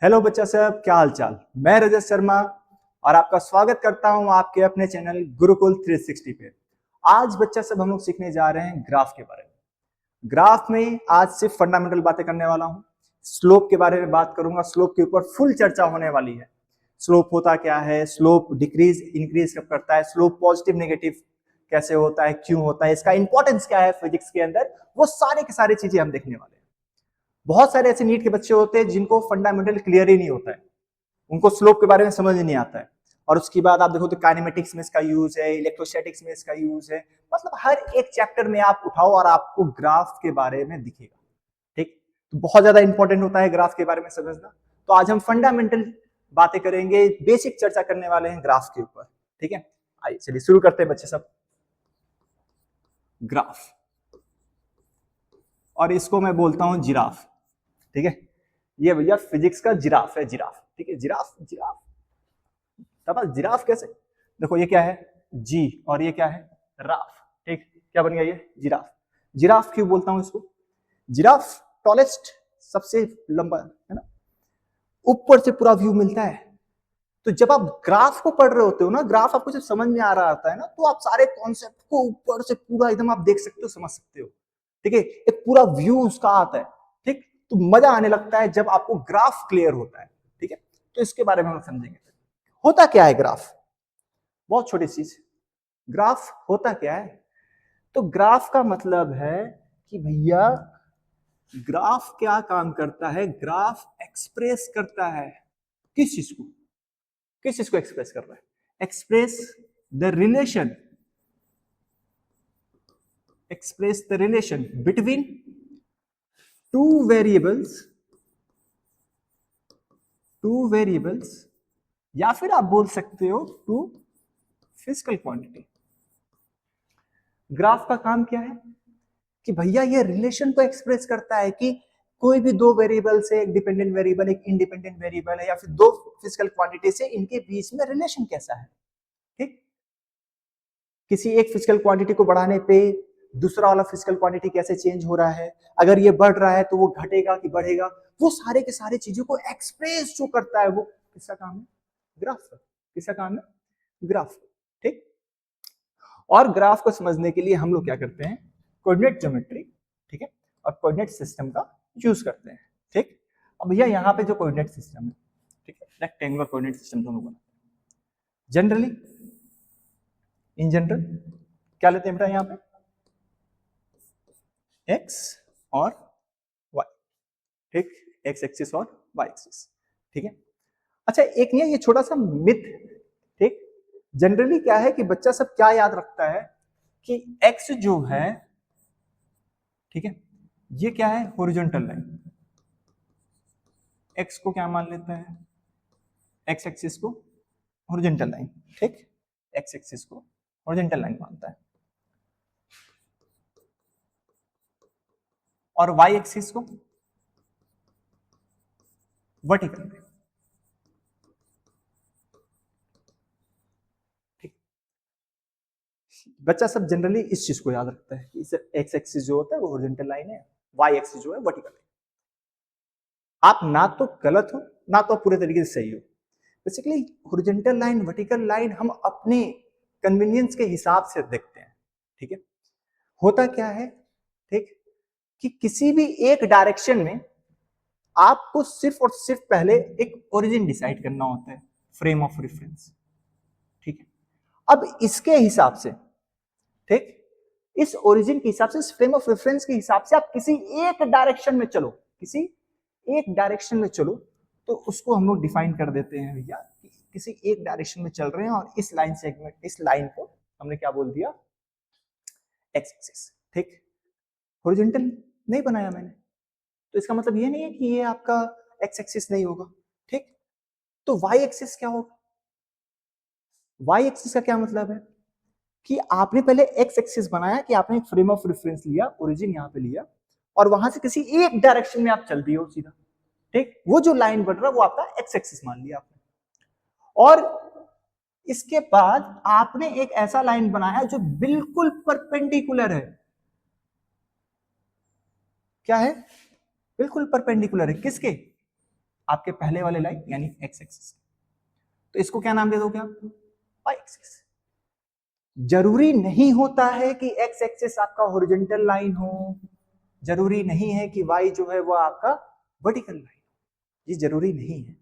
Hello बच्चा साहब, क्या हाल चाल। मैं रजत शर्मा और आपका स्वागत करता हूं आपके अपने चैनल गुरुकुल 360 पे। आज बच्चा साहब हम लोग सीखने जा रहे हैं ग्राफ के बारे में। ग्राफ में आज सिर्फ फंडामेंटल बातें करने वाला हूं। स्लोप के बारे में बात करूंगा, स्लोप के ऊपर फुल चर्चा होने वाली है। स्लोप होता क्या है, स्लोप डिक्रीज इंक्रीज कब करता है, स्लोप पॉजिटिव नेगेटिव कैसे होता है, क्यों होता है, इसका इंपॉर्टेंस क्या है फिजिक्स के अंदर, वो सारे की सारी चीजें हम देखने वाले हैं। बहुत सारे ऐसे नीट के बच्चे होते हैं जिनको फंडामेंटल क्लियर ही नहीं होता है, उनको स्लोप के बारे में समझ ही नहीं आता है। और उसके बाद आप देखो तो काइनेमेटिक्स में इसका यूज है, इलेक्ट्रोस्टैटिक्स में इसका यूज है। मतलब हर एक चैप्टर में आप उठाओ और आपको ग्राफ के बारे में दिखेगा। ठीक, तो बहुत ज्यादा इंपॉर्टेंट होता है ग्राफ के बारे में समझना। तो आज हम फंडामेंटल बातें करेंगे, बेसिक चर्चा करने वाले हैं ग्राफ के ऊपर। ठीक है, आइए चलिए शुरू करते हैं बच्चे सब। ग्राफ, और इसको मैं बोलता हूं जिराफ। ठीक है, ये भैया फिजिक्स का जिराफ है, जिराफ। ठीक है, जिराफ जिराफ। तब जिराफ कैसे, देखो ये क्या है जी, और ये क्या है राफ। ठीक, क्या बन गया ये जिराफ। जिराफ क्यों बोलता हूं इसको, जिराफ टॉलेस्ट, सबसे लंबा है ना, ऊपर से पूरा व्यू मिलता है। तो जब आप ग्राफ को पढ़ रहे होते हो ना, ग्राफ आपको जब समझ में आ रहा होता है ना, तो आप सारे कॉन्सेप्ट को ऊपर से पूरा एकदम आप देख सकते हो, समझ सकते हो। ठीक है, एक पूरा व्यू उसका आता है। ठीक, तो मजा आने लगता है जब आपको ग्राफ क्लियर होता है। ठीक है, तो इसके बारे में हम समझेंगे। होता क्या है ग्राफ, बहुत छोटी चीज। ग्राफ होता क्या है, तो ग्राफ का मतलब है कि भैया ग्राफ क्या काम करता है, ग्राफ एक्सप्रेस करता है किस चीज को, किस चीज को एक्सप्रेस कर रहा है, express the relation, express the relation between two variables, two variables, या फिर आप बोल सकते हो टू फिजिकल क्वांटिटी। ग्राफ का काम क्या है कि भैया ये रिलेशन को एक्सप्रेस करता है कि कोई भी दो वेरिएबल से, एक डिपेंडेंट वेरिएबल एक इंडिपेंडेंट वेरिएबल है, या फिर दो फिजिकल क्वांटिटी से, इनके बीच में रिलेशन कैसा है। ठीक, किसी एक फिजिकल क्वांटिटी को बढ़ाने पे दूसरा वाला फिजिकल क्वांटिटी कैसे चेंज हो रहा है, अगर ये बढ़ रहा है तो वो घटेगा कि बढ़ेगा, वो सारे के सारे चीजों को एक्सप्रेस जो करता है वो किसका काम है, ग्राफ का। किसका काम है, ग्राफ। ठीक, और ग्राफ को समझने के लिए हम लोग क्या करते हैं, कोऑर्डिनेट ज्योमेट्री, ठीक है, और कोऑर्डिनेट सिस्टम का यूज करते हैं। ठीक, अब भैया यहाँ पे जो कोऑर्डिनेट सिस्टम है, ठीक है, रेक्टेंगुलर कोऑर्डिनेट सिस्टम दोनों बनाते हैं। जनरली, इन जनरल क्या लेते हैं बेटा यहाँ पे, एक्स और वाई। ठीक, एक्स एक्सिस और वाई एक्सिस। ठीक है, अच्छा एक नहीं है ये छोटा सा मिथ। ठीक, जनरली क्या है कि बच्चा सब क्या याद रखता है कि एक्स जो है, ठीक है, ये क्या है, हॉरिजॉन्टल लाइन। एक्स को क्या मान लेता है, एक्स एक्सिस को हॉरिजॉन्टल लाइन। ठीक, एक्स एक्सिस को हॉरिजॉन्टल लाइन मानता है, और वाई एक्सिस को वर्टिकल लाइन। ठीक, बच्चा सब जनरली इस चीज को याद रखता है कि एक्स एक्सिस जो होता है वो हॉरिजॉन्टल लाइन है, वाई एक्सिस जो है वर्टिकल लाइन। आप ना तो गलत हो ना तो पूरे तरीके से सही हो। Basically horizontal line vertical line हम अपने कन्वीनियंस के हिसाब से देखते हैं। ठीक है, होता क्या है, ठीक, कि किसी भी एक डायरेक्शन में आपको सिर्फ और सिर्फ पहले एक ओरिजिन डिसाइड करना होता है, फ्रेम ऑफ रेफरेंस। ठीक है, अब इसके हिसाब से, ठीक, इस ओरिजिन के हिसाब से, इस फ्रेम ऑफ रेफरेंस के हिसाब से आप किसी एक डायरेक्शन में चलो, किसी एक डायरेक्शन में चलो, तो उसको हम लोग डिफाइन कर देते हैं भैया किसी एक डायरेक्शन में चल रहे हैं, और इस लाइन सेगमेंट, इस लाइन को हमने क्या बोल दिया, एक्स एक्सिस। ठीक, हॉरिजॉन्टल नहीं बनाया मैंने, तो इसका मतलब ये नहीं है कि ये आपका एक्स एक्सिस नहीं होगा। ठीक, तो वाई एक्सिस क्या होगा, वाई एक्सिस का क्या मतलब है कि आपने पहले एक्स एक्सिस बनाया, कि आपने एक फ्रेम ऑफ रेफरेंस लिया, ओरिजिन यहां पे लिया, और वहां से किसी एक डायरेक्शन में आप चल दिए हो सीधा। ठीक, वो जो लाइन बन रहा है वो आपका एक्स एक्सिस मान लिया आपने, और इसके बाद आपने एक ऐसा लाइन बनाया जो बिल्कुल परपेंडिकुलर है। क्या है, बिल्कुल परपेंडिकुलर है किसके, आपके पहले वाले लाइन यानी एक्स एक्सिस, तो इसको क्या नाम दे दोगे आप? Y axis. जरूरी नहीं होता है कि एक्स एक्सिस आपका हॉरिजॉन्टल लाइन हो, जरूरी नहीं है कि वाई जो है वो आपका वर्टिकल लाइन, ये जरूरी नहीं है।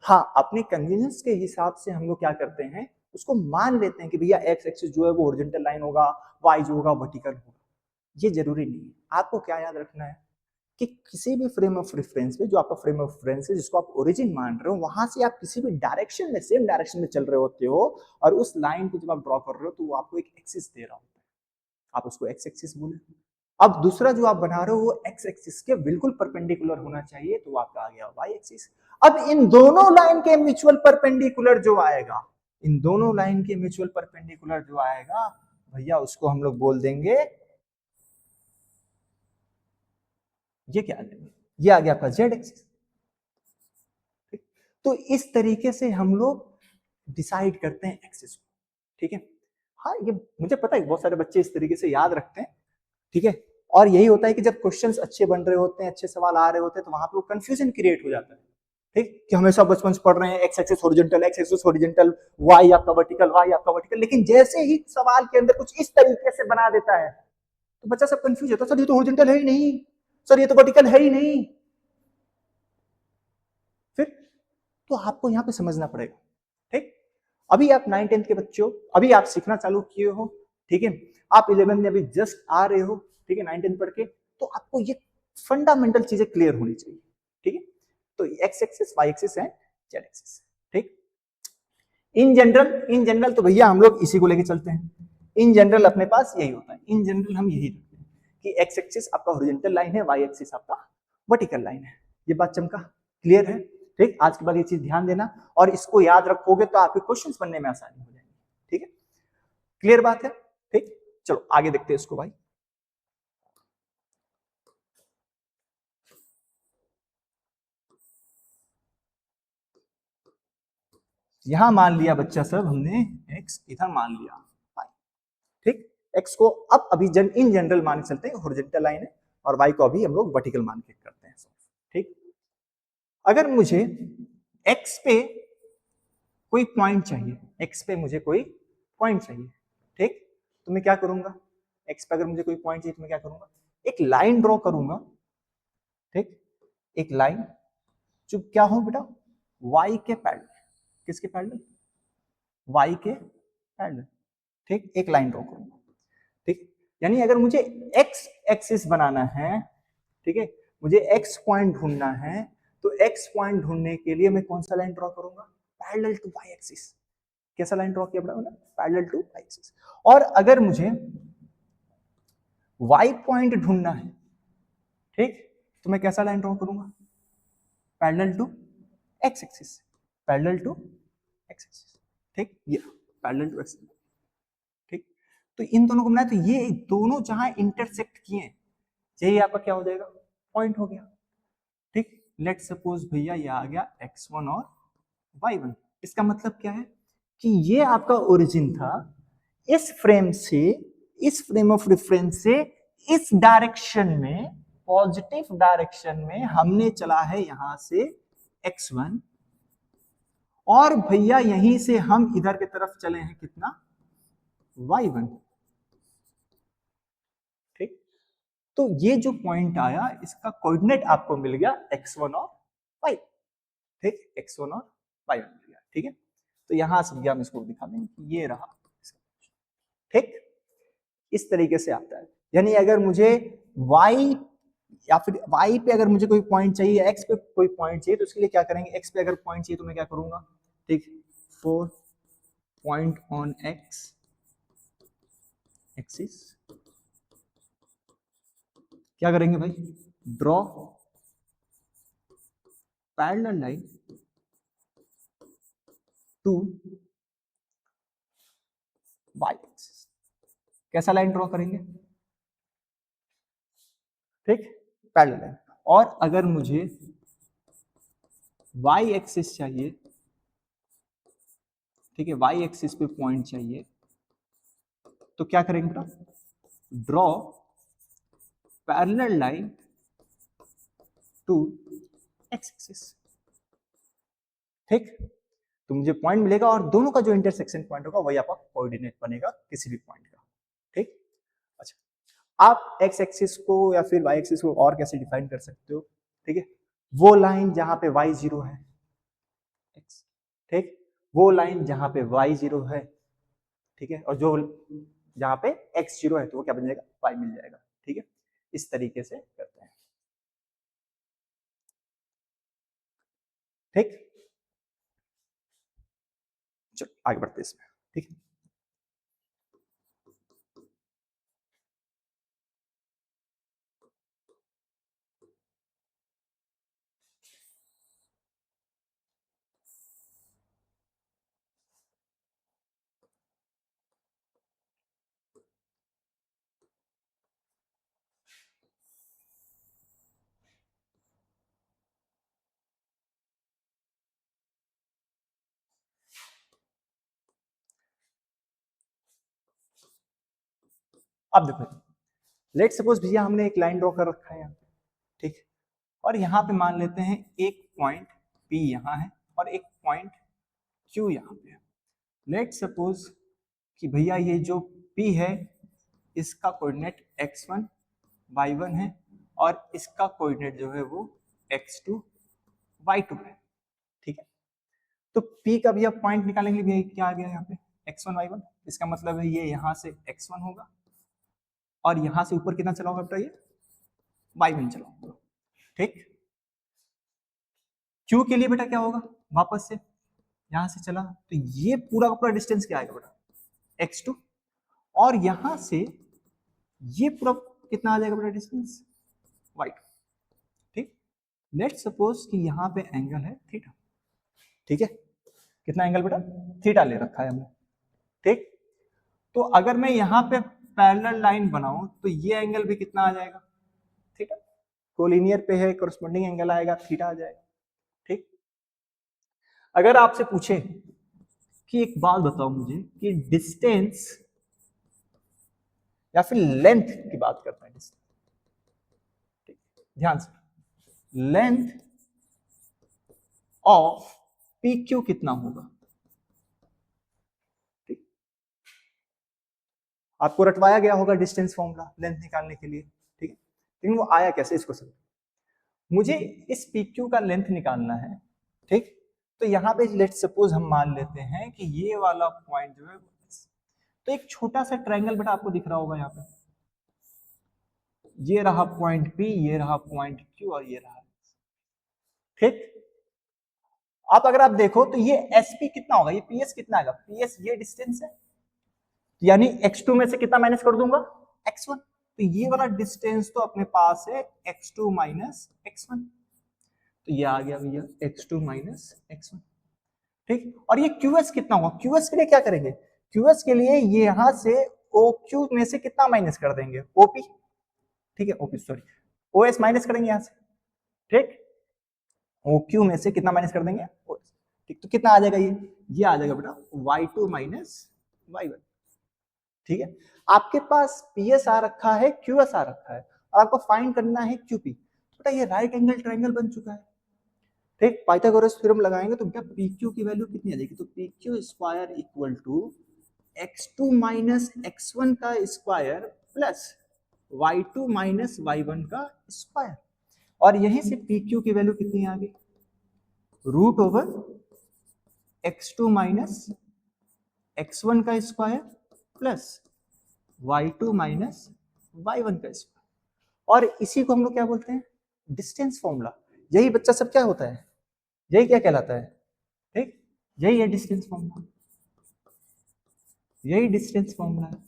हाँ, अपने कन्वीनियंस के हिसाब से हम लोग क्या करते हैं, उसको मान लेते हैं कि भैया एक्स एक्सिस जो है वो हॉरिजॉन्टल लाइन होगा, वाई जो होगा वर्टिकल होगा, ये जरूरी नहीं है। आपको क्या याद रखना है कि किसी भी फ्रेम ऑफ रेफरेंस पे, जो आपका फ्रेम ऑफ रेफरेंस है जिसको आप ओरिजिन मान रहे हो, वहां से आप किसी भी डायरेक्शन में, सेम डायरेक्शन में चल रहे होते हो, और उस लाइन को जब आप ड्रॉ कर रहे हो तो वो आपको एक एक्सिस दे रहा होता है, आप उसको एक्स एक्सिस बोले। अब दूसरा जो आप बना रहे हो वो एक्स एक्सिस के बिल्कुल परपेंडिकुलर होना चाहिए, तो आपका आ गया वाई एक्सिस। अब इन दोनों लाइन के म्यूचुअल परपेंडिकुलर जो आएगा, इन दोनों लाइन के म्यूचुअल परपेंडिकुलर जो आएगा भैया, उसको हम लोग बोल देंगे, ये क्या आ जाएगा, ये आ गया आपका जेड एक्सिस। तो इस तरीके से हम लोग डिसाइड करते हैं एक्सिस को, ठीक है। हाँ, ये मुझे पता है बहुत सारे बच्चे इस तरीके से याद रखते हैं, ठीक है। और यही होता है कि जब क्वेश्चंस अच्छे बन रहे होते हैं, अच्छे सवाल आ रहे होते हैं, तो वहां पे वो कंफ्यूजन क्रिएट हो जाता है, ठीक, कि हमेशा बचपन से पढ़ रहे हैं X axis horizontal, X axis horizontal, Y आपका वर्टिकल, वाई आपका वर्टिकल, लेकिन जैसे ही सवाल के अंदर कुछ इस तरीके से बना देता है तो बच्चा सब कंफ्यूज होता है, सर ये तो हॉरिजॉन्टल है ही नहीं, सर ये तो वर्टिकल है ही नहीं। फिर तो आपको यहाँ पे समझना पड़ेगा, ठीक। अभी आप 9th 10th के बच्चे हो, अभी आप सीखना चालू किए हो, ठीक है। आप 11th में अभी जस्ट आ रहे हो, ठीक है, 9th 10th पढ़ के, तो आपको ये फंडामेंटल चीजें क्लियर होनी चाहिए, ठीक है। तो एक्स एक्सिस, वाई एक्सिस है, जेड एक्सिस, ठीक। इन जनरल तो भैया हम लोग इसी को लेके चलते हैं, इन जनरल अपने पास यही होता है, इन जनरल हम यही रखते हैं कि एक्स एक्सिस आपका हॉरिजॉन्टल लाइन है, वाई एक्सिस आपका वर्टिकल लाइन है। ये बात चमका, क्लियर है, ठीक। आज के बाद ये चीज ध्यान देना, और इसको याद रखोगे तो आपके क्वेश्चंस बनने में आसानी हो जाएगी, ठीक है, क्लियर बात है, ठीक। चलो आगे देखते हैं इसको भाई। यहां मान लिया बच्चा सब हमने एक्स, इधर मान लिया वाई, ठीक। एक्स को अब अभी इन जनरल मान के चलते हैं हॉरिजॉन्टल लाइन है, और वाई को अभी हम लोग वर्टिकल मान के करते हैं, ठीक। अगर मुझे एक्स पे कोई पॉइंट चाहिए, एक्स पे मुझे कोई पॉइंट चाहिए, ठीक, तो मैं क्या करूंगा, एक्स पे अगर मुझे कोई पॉइंट चाहिए तो मैं क्या करूंगा, एक लाइन ड्रॉ करूंगा, ठीक, एक लाइन जो क्या हो बेटा, वाई के पैरेलल, किसके पैरेलल, वाई के पैरेलल, ठीक, एक लाइन ड्रॉ करूंगा, ठीक। यानी अगर मुझे एक्स एक्सिस बनाना है, ठीक है, मुझे एक्स पॉइंट ढूंढना है, तो एक्स पॉइंट ढूंढने के लिए मैं कौन सा लाइन ड्रॉ करूंगा, पैरेलल टू वाई एक्सिस। कैसा लाइन ड्रॉ किया बड़ा मैंने, पैरेलल टू वाई एक्सिस। और अगर मुझे वाई पॉइंट ढूंढना है, ठीक, तो मैं कैसा लाइन ड्रॉ करूंगा, parallel to X axis, parallel to X axis, ठीक, ये पैरेलल टू एक्स, ठीक। तो इन दोनों को बनाया, तो ये दोनों जहां इंटरसेक्ट किए, यही आपका क्या हो जाएगा, पॉइंट हो गया, ठीक। लेट सपोज भैया ये आ गया x1 और y1, इसका मतलब क्या है कि ये आपका ओरिजिन था, इस फ्रेम से, इस फ्रेम ऑफ रेफरेंस से इस डायरेक्शन में, पॉजिटिव डायरेक्शन में हमने चला है यहां से x1, और भैया यहीं से हम इधर की तरफ चले हैं कितना, y1, ठीक। तो ये जो पॉइंट आया, इसका कोऑर्डिनेट आपको मिल गया x1 और y, ठीक, x1 और y1 मिल गया, ठीक है। तो यहां से हम इसको दिखा देंगे कि ये रहा, ठीक, इस तरीके से आता है। यानी अगर मुझे y या फिर y पे अगर मुझे कोई पॉइंट चाहिए, x पे कोई पॉइंट चाहिए, तो उसके लिए क्या करेंगे, x पे अगर पॉइंट चाहिए तो मैं क्या करूंगा, ठीक, 4 पॉइंट ऑन x एक्सिस, क्या करेंगे भाई, draw parallel line to y axis. कैसा लाइन ड्रॉ करेंगे, ठीक, पैरेलल लाइन। और अगर मुझे y एक्सिस चाहिए, ठीक है, y एक्सिस पे पॉइंट चाहिए, तो क्या करेंगे बेटा, draw parallel line to x axis, ठीक, तो मुझे पॉइंट मिलेगा और दोनों का जो इंटरसेक्शन पॉइंट होगा वही आपका कोऑर्डिनेट बनेगा किसी भी पॉइंट का। ठीक, अच्छा आप एक्स एक्सिस को या फिर वाई एक्सिस को और कैसे डिफाइन कर सकते हो? ठीक है, वो लाइन जहां पे y 0 है, ठीक, वो लाइन जहां पे y 0 है, ठीक है, और जो जहां पे x 0 है तो वो क्या बन जाएगा, y मिल जाएगा। ठीक है, इस तरीके से करते हैं। ठीक, चलो आगे बढ़ते हैं इसमें। ठीक है, अब देखो, लेट सपोज भैया हमने एक लाइन ड्रॉ कर रखा है यहाँ पे, ठीक, और यहाँ पे मान लेते हैं एक पॉइंट P यहाँ है और एक पॉइंट Q यहाँ पे है। लेट सपोज कि भैया ये जो P है इसका कोऑर्डिनेट x1 y1 है और इसका कोऑर्डिनेट जो है वो x2 y2 है। ठीक है, तो P का भैया पॉइंट निकालेंगे भैया क्या आ गया यहाँ पे x1 y1, इसका मतलब है ये यहाँ से x1 होगा और यहाँ से ऊपर कितना चला होगा बेटा, ये y1 चला होगा। ठीक, Q के लिए बेटा क्या होगा, वापस से यहां से चला तो ये पूरा का पूरा डिस्टेंस क्या आएगा बेटा, x2, और यहां से ये पूरा कितना आ जाएगा बेटा डिस्टेंस, y2। ठीक, लेट सपोज कि यहाँ पे एंगल है थीटा। ठीक है, कितना एंगल बेटा, थीटा ले रखा है हमने। ठीक, तो अगर मैं यहाँ पे पैरेलल लाइन बनाऊं तो ये एंगल भी कितना आ जाएगा, थीटा, कोलिनियर पे है, कोरस्पोंडिंग एंगल आएगा थीटा आ जाएगा। ठीक, अगर आपसे पूछे कि एक बात बताओ मुझे कि डिस्टेंस या फिर लेंथ की बात करते हैं, ठीक, ध्यान से, लेंथ ऑफ पी क्यू कितना होगा। ठीक, आपको रटवाया गया होगा डिस्टेंस फॉर्मूला लेंथ निकालने के लिए। ठीक है, लेकिन वो आया कैसे इसको समझो, मुझे इस पी क्यू का लेंथ निकालना है। ठीक, तो यहाँ पे लेट सपोज हम मान लेते हैं कि ये वाला पॉइंट जो है, तो एक छोटा सा ट्रायंगल बेटा आपको दिख रहा होगा यहाँ पे, ये रहा पॉइंट P, ये रहा पॉइंट Q और ये रहा। ठीक, आप अगर आप देखो तो ये SP कितना होगा, ये PS कितना आएगा, PS ये डिस्टेंस है, यानी x2 में से कितना माइनस कर दूंगा, x1, तो ये वाला डिस्टेंस तो अपने पास है x2 माइनस x1, तो ये आ गया भैया x2 माइनस x1। ठीक, और ये QS कितना होगा, QS के लिए क्या करेंगे, QS के लिए ये यहां से OQ में से कितना माइनस कर देंगे, OP। ठीक है, OP सॉरी, OS माइनस करेंगे यहां से। ठीक, OQ में से कितना माइनस कर देंगे, OS। ठीक, तो कितना आ जाएगा, ये आ जाएगा बेटा y2 माइनस y1। ठीक है, आपके पास PS आ रखा है, QS आ रखा है और आपको फाइंड करना है QP। बेटा ये राइट एंगल ट्रायंगल बन चुका है। ठीक, पाइथागोरस थ्योरम लगाएंगे तो क्या PQ की वैल्यू कितनी आ जाएगी, तो PQ square equal to x2 minus x1 का square plus y2 minus y1 का स्क्वायर, और यहीं से PQ की वैल्यू कितनी आ गई, root over x2 minus x1 का square plus y2 minus y1 का स्क्वायर, और इसी को हम लोग क्या बोलते हैं, डिस्टेंस फॉर्मूला। यही बच्चा सब क्या होता है, यही क्या कहलाता है, ठीक, यही है डिस्टेंस फॉर्मूला, यही डिस्टेंस फॉर्मूला है।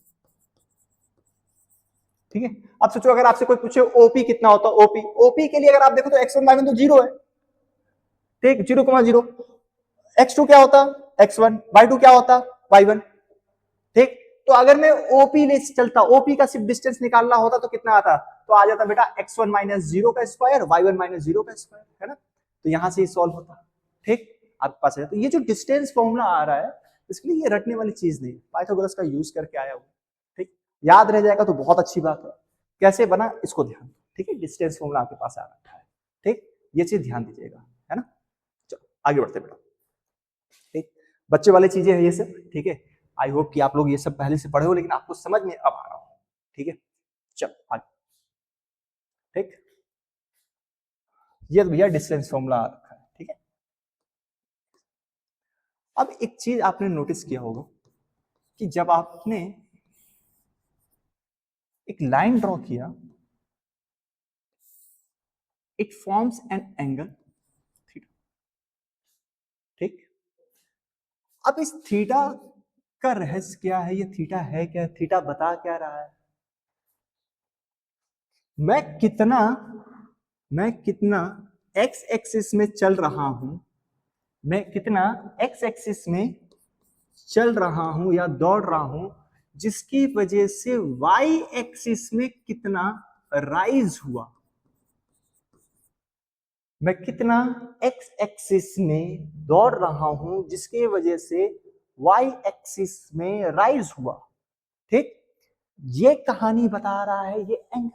ठीक है, अब सोचो अगर आपसे कोई पूछे ओपी कितना होता है, ओपी, ओपी के लिए अगर आप देखो तो x1 y1 तो 0 है। ठीक, 0,0, x2 क्या होता, x1, y2 क्या होता, y1। ठीक, तो अगर मैं ओपी ले चलता, ओपी का सिर्फ डिस्टेंस निकालना होता तो कितना आता, तो आ जाता बेटा x1 माइनस 0 का स्क्वायर, y1 माइनस 0 का स्क्वायर, है ना, तो यहां से सॉल्व होता। ठीक, आपके पास है, तो ये जो डिस्टेंस फॉर्मूला आ रहा है इसके लिए ये रटने वाली चीज नहीं, पाइथागोरस का यूज करके आया हुआ। ठीक, याद रह जाएगा तो बहुत अच्छी बात है, कैसे बना इसको ध्यान। ठीक है, डिस्टेंस फॉर्मूला आपके पास आ रखा है। ठीक, ये चीज ध्यान दीजिएगा, है ना। चलो आगे बढ़ते बेटा। बच्चे वाली चीजें हैं ये सब, ठीक है। आई होप कि आप लोग ये सब पहले से पढ़े हो, लेकिन आपको समझ में अब आ रहा हो, ठीक है। चल आगे, ठीक। ये भैया डिस्टेंस फॉर्मूला रखा है, ठीक है। अब एक चीज आपने नोटिस किया होगा कि जब आपने एक लाइन ड्रॉ किया, it forms an angle theta, ठीक। अब इस थीटा का रहस्य क्या है, ये थीटा है क्या, थीटा बता क्या रहा है। मैं कितना एक्स एक्सिस में चल रहा हूं, मैं कितना एक्स एक्सिस में चल रहा हूं या दौड़ रहा हूं, जिसकी वजह से वाई एक्सिस में कितना राइज हुआ। मैं कितना एक्स एक्सिस में दौड़ रहा हूं जिसकी वजह से वाई एक्सिस में राइज हुआ, ठीक। ये कहानी बता रहा है ये एंगल,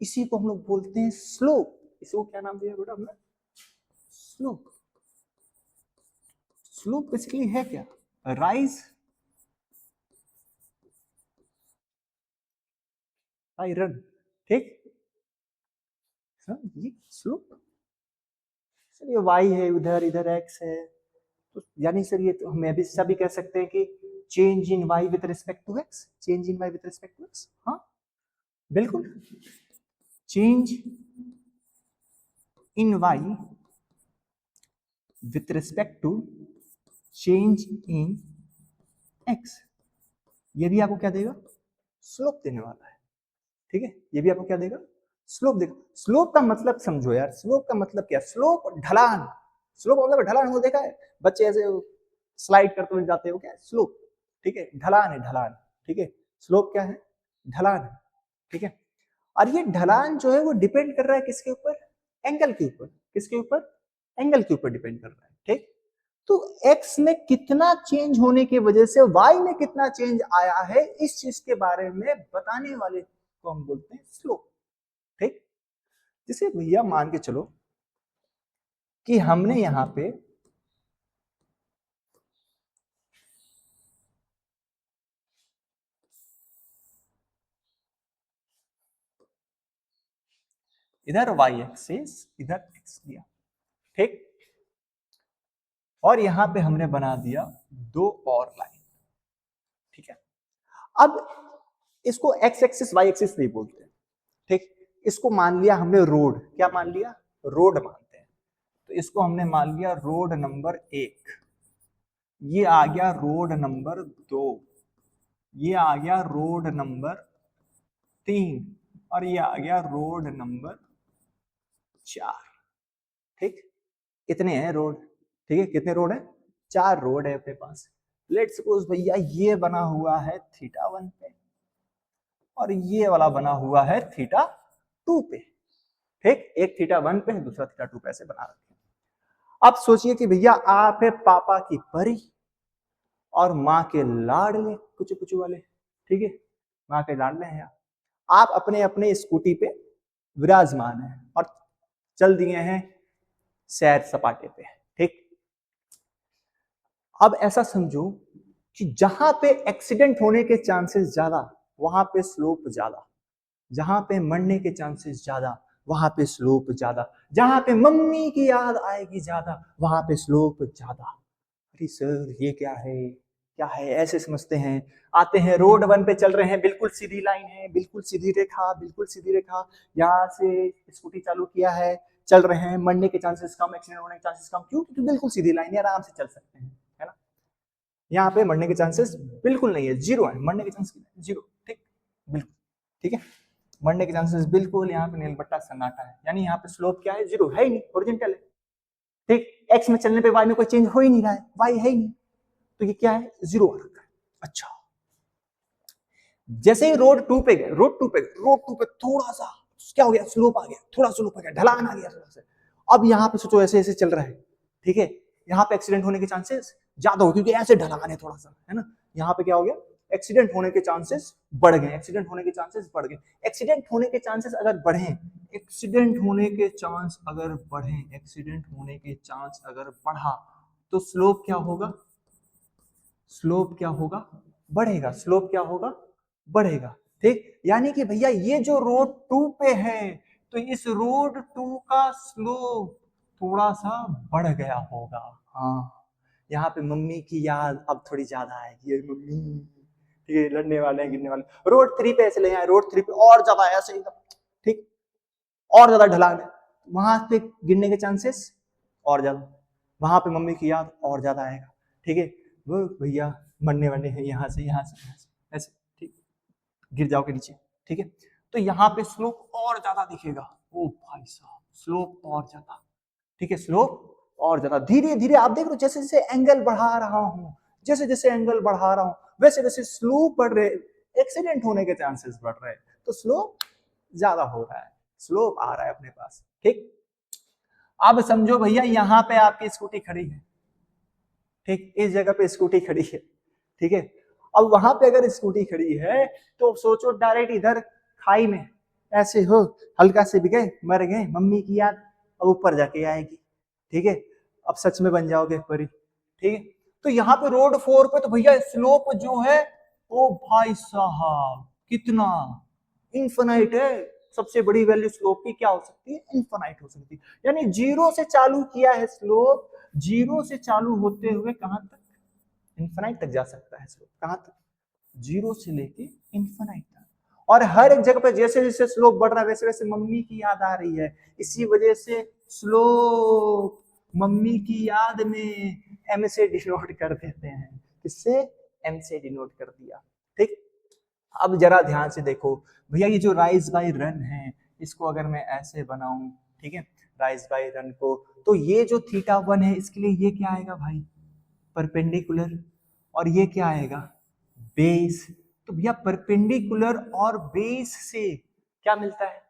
इसी को हम लोग बोलते हैं स्लोप। इसको क्या नाम दिया बेटा हमने, स्लोप। स्लोप बेसिकली है क्या, राइज बाय रन, ठीक। ये स्लोप, सर ये वाई है, उधर इधर एक्स है, तो यानी सर ये तो हम भी सभी कह सकते हैं कि change in Y with respect to X, change in Y with respect to X, हाँ बिल्कुल, change in Y with respect to change in X, ये भी आपको क्या देगा, स्लोप देने वाला है, ठीक है। ये भी आपको क्या देगा, स्लोप देगा। स्लोप का मतलब समझो यार, स्लोप का मतलब क्या, स्लोप ढलान, स्लोप मतलब ढलान, वो देखा है बच्चे ऐसे स्लाइड करते हुए जाते हो, क्या स्लोप, ठीक है, ढलान है, ढलान, ठीक है। स्लोप क्या है, ढलान है, ठीक है। और ये ढलान जो है वो डिपेंड कर रहा है किसके ऊपर, एंगल के ऊपर, किसके ऊपर, एंगल के ऊपर डिपेंड कर रहा है, ठीक। तो x में कितना चेंज होने की वजह से y में कितना चेंज आया है, इस चीज के बारे में बताने वाले को हम बोलते हैं स्लोप, ठीक। जैसे भैया मान के चलो कि हमने यहां पे इधर y एक्सिस, इधर x दिया, ठीक। और यहां पे हमने बना दिया दो और लाइन, ठीक है। अब इसको x एक्सिस y एक्सिस नहीं बोलते, ठीक। इसको मान लिया हमने रोड, क्या मान लिया, रोड मानते हैं। तो इसको हमने मान लिया रोड नंबर 1, ये आ गया रोड नंबर 2, ये आ गया रोड नंबर 3, और ये आ गया रोड नंबर 4, ठीक। कितने हैं रोड, ठीक है, कितने रोड है, 4 रोड है अपने पास। लेट्स सपोज भैया ये बना हुआ है थीटा 1 पे, और ये वाला बना हुआ है थीटा 2 पे, ठीक। एक थीटा 1 पे है, दूसरा थीटा 2 पे, ऐसे बना रखे हैं। अब सोचिए कि भैया आप है पापा की परी और माँ के लाडले कुछ कुछ वाले, ठीक है, माँ के लाडले हैं आप अपने अपने स्कूटी पे विराजमान है और चल दिए हैं सैर सपाटे पे, ठीक। अब ऐसा समझो कि जहां पे एक्सीडेंट होने के चांसेस ज्यादा, वहां पे स्लोप ज्यादा, जहां पे मरने के चांसेस ज्यादा, वहां पे स्लोप ज्यादा, जहां पे मम्मी की याद आएगी ज्यादा, वहां पे स्लोप ज्यादा। अरे सर ये क्या है, क्या है, ऐसे समझते हैं। आते हैं रोड 1 पे चल रहे हैं, बिल्कुल सीधी लाइन है, बिल्कुल सीधी रेखा, बिल्कुल सीधी रेखा, यहाँ से स्कूटी चालू किया है, चल रहे हैं, मरने के चांसेस कम, एक्सीडेंट होने के चांसेस कम, क्यों, क्योंकि बिल्कुल सीधी लाइन है, आराम से चल सकते हैं, है ना। यहाँ पे मरने के चांसेस बिल्कुल नहीं है, जीरो है, मरने के चांसेस जीरो, ठीक, बिल्कुल, ठीक है। मरने के चांसेस बिल्कुल, यहाँ पे नीलबट्टा सन्नाटा है, यानी यहाँ पे स्लोप क्या है, जीरो है ही नहीं, ओरिजिनल है, ठीक। एक्स में चलने पे वाई में कोई चेंज हो ही नहीं रहा है, वाई है ही नहीं, तो ये क्या है, जीरो आ रखा है। अच्छा, जैसे ही रोड टू पे थोड़ा सा क्या हो गया, स्लोप आ गया, थोड़ा स्लोप आ गया, ढलान आ गया थोड़ा सा। अब यहाँ पे सोचो ऐसे ऐसे चल रहा है, ठीक है, यहाँ पे एक्सीडेंट होने के चांसेस ज्यादा हो, क्योंकि ऐसे ढलान है थोड़ा सा, है ना। यहाँ पे क्या हो गया, एक्सीडेंट होने के चांसेस बढ़ गए, एक्सीडेंट होने के चांसेस बढ़ गए। एक्सीडेंट होने के चांसेस अगर बढ़े, एक्सीडेंट होने के चांस अगर बढ़े, एक्सीडेंट होने के चांस अगर बढ़ा, तो स्लोप क्या होगा, स्लोप क्या होगा, बढ़ेगा, स्लोप क्या होगा, बढ़ेगा। ठीक, यानी कि भैया ये जो रोड 2 पे है तो इस रोड 2 का स्लोप थोड़ा सा बढ़ गया होगा। हाँ, यहाँ पे मम्मी की याद अब थोड़ी ज्यादा आएगी, ये मम्मी, ठीक है, लड़ने वाले हैं, गिरने वाले। रोड 3 पे ऐसे ले आए, रोड 3 पे और ज्यादा ऐसे एकदम, ठीक, और ज्यादा ढलान है, वहां पे गिरने के चांसेस और ज्यादा, वहां पे मम्मी की याद और ज्यादा आएगा। ठीक है, वो भैया मरने वाले हैं, यहाँ से यहाँ से यहाँ से ऐसे, ठीक, गिर जाओगे नीचे। ठीक है, तो यहाँ पे स्लोप और ज्यादा दिखेगा। ओ भाई साहब, स्लोप और ज्यादा, ठीक है, स्लोप और ज्यादा। धीरे धीरे आप देख रहे हो, जैसे जैसे एंगल बढ़ा रहा हूं, जैसे जैसे एंगल बढ़ा रहा हूं, वैसे वैसे स्लोप बढ़ रहे, एक्सीडेंट होने के चांसेस बढ़ रहे हैं, तो स्लोप ज्यादा हो रहा है, स्लोप आ रहा है अपने पास। ठीक, अब समझो भैया यहाँ पे आपकी स्कूटी खड़ी है, ठीक, इस जगह पे स्कूटी खड़ी है, ठीक है, अब वहां पे अगर स्कूटी खड़ी है तो सोचो डायरेक्ट इधर खाई में ऐसे हो, हल्का से भी गए, मर गए, मम्मी की याद अब ऊपर जाके आएगी। ठीक है, अब सच में बन जाओगे परी। ठीक है, तो यहाँ पे रोड 4 पे तो भैया स्लोप जो है, ओ भाई साहब कितना इन्फिनाइट है। सबसे बड़ी वैल्यू स्लोप की क्या हो सकती है, इन्फिनाइट हो सकती है। यानी जीरो से चालू किया है स्लोप, जीरो से चालू होते हुए कहां तक, इन्फिनाइट तक जा सकता है स्लोप। कहां तक, जीरो से लेके इन्फिनाइट तक। और हर एक जगह पे जैसे जैसे स्लोप बढ़ रहा है वैसे वैसे मम्मी की याद आ रही है, इसी वजह से स्लोप मम्मी की याद में एम से डिनोट कर देते हैं। किससे, एम से डिनोट कर दिया। ठीक, अब जरा ध्यान से देखो भैया, ये जो राइज बाय रन है, इसको अगर मैं ऐसे बनाऊं, ठीक है, राइज बाय रन को, तो ये जो थीटा 1 है इसके लिए ये क्या आएगा भाई, परपेंडिकुलर, और ये क्या आएगा, बेस। तो भैया परपेंडिकुलर और बेस से क्या मिलता है,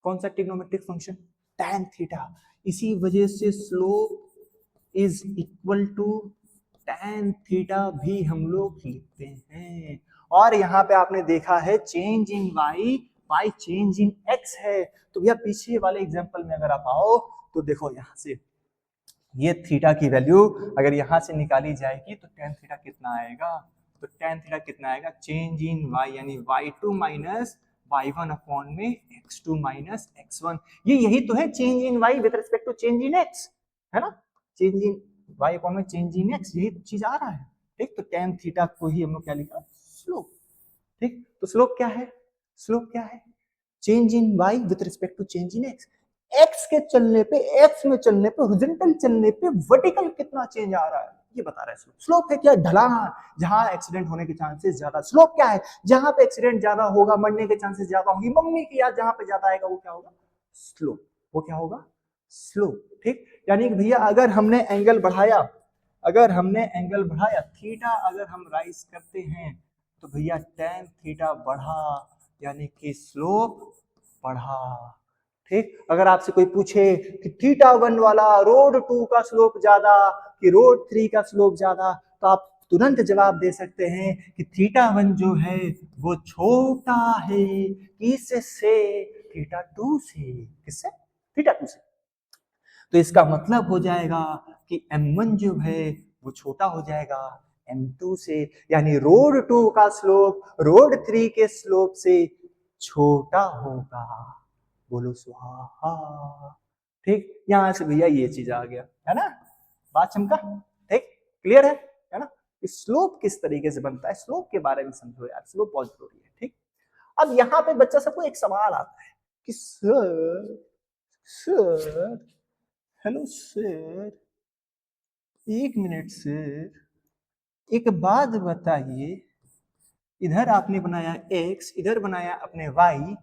कौन सा ट्रिग्नोमेट्रिक फंक्शन, tan थीटा। इसी वजह से slope is equal to tan theta भी हम लोग लिखते हैं। और यहाँ पे आपने देखा है change in y change in x है। तो भैया पीछे वाले एग्जांपल में अगर आप आओ तो देखो यहाँ से ये थीटा की वैल्यू अगर यहाँ से निकाली जाएगी तो tan थीटा कितना आएगा, तो tan थीटा कितना आएगा, चेंज इन y यानी y2 माइनस y1 अपॉन में x2 माइनस x1। ये यही तो है change in y with respect to change in x, है ना, चेंज इन y अपॉन में चेंज इन x, यही चीज आ रहा है। ठीक, तो tan थीटा को ही हम लोग क्या लिखा, स्लोप। ठीक, तो स्लोप क्या है, स्लोप क्या है, change in y with respect to change in x। X के चलने पे, एक्स में चलने पे, हॉरिजॉन्टल चलने पे वर्टिकल कितना चेंज आ रहा है ये बता रहा है स्लोप। स्लोप है क्या, ढलान, जहां एक्सीडेंट होने के चांसेस ज्यादा। स्लोप क्या है, जहां पे एक्सीडेंट ज्यादा होगा, मरने के चांसेस ज्यादा होंगे, मम्मी की याद जहां पे ज्यादा आएगा वो क्या होगा, स्लोप, वो क्या होगा, स्लोप। ठीक, यानी कि भैया अगर हमने एंगल बढ़ाया, अगर हमने एंगल बढ़ाया थीटा, अगर हम राइज करते हैं तो भैया tan थीटा बढ़ा, यानी कि स्लोप बढ़ा। ठीक, अगर आपसे कोई पूछे कि थीटा 1 वाला रोड 2 का स्लोप ज्यादा कि रोड 3 का स्लोप ज्यादा, तो आप तुरंत जवाब दे सकते हैं कि थीटा 1 जो है वो छोटा है किससे, थीटा 2 से। किससे, थीटा 2 से। तो इसका मतलब हो जाएगा कि m1 जो है वो छोटा हो जाएगा m2 से, यानी रोड 2 का स्लोप रोड 3 के स्लोप से छोटा होगा। बोलो स्वाहा। ठीक, यहां से भैया ये चीज आ गया, है ना, बात चमका। ठीक, क्लियर है ना, स्लोप किस तरीके से बनता है, स्लोप के बारे में समझो यार, स्लोप बहुत जरूरी है। ठीक, अब यहाँ पे बच्चा सबको एक सवाल आता है कि सर, सर, हेलो सर, एक मिनट सर, एक बात बताइए, इधर आपने बनाया x, इधर बनाया अपने y,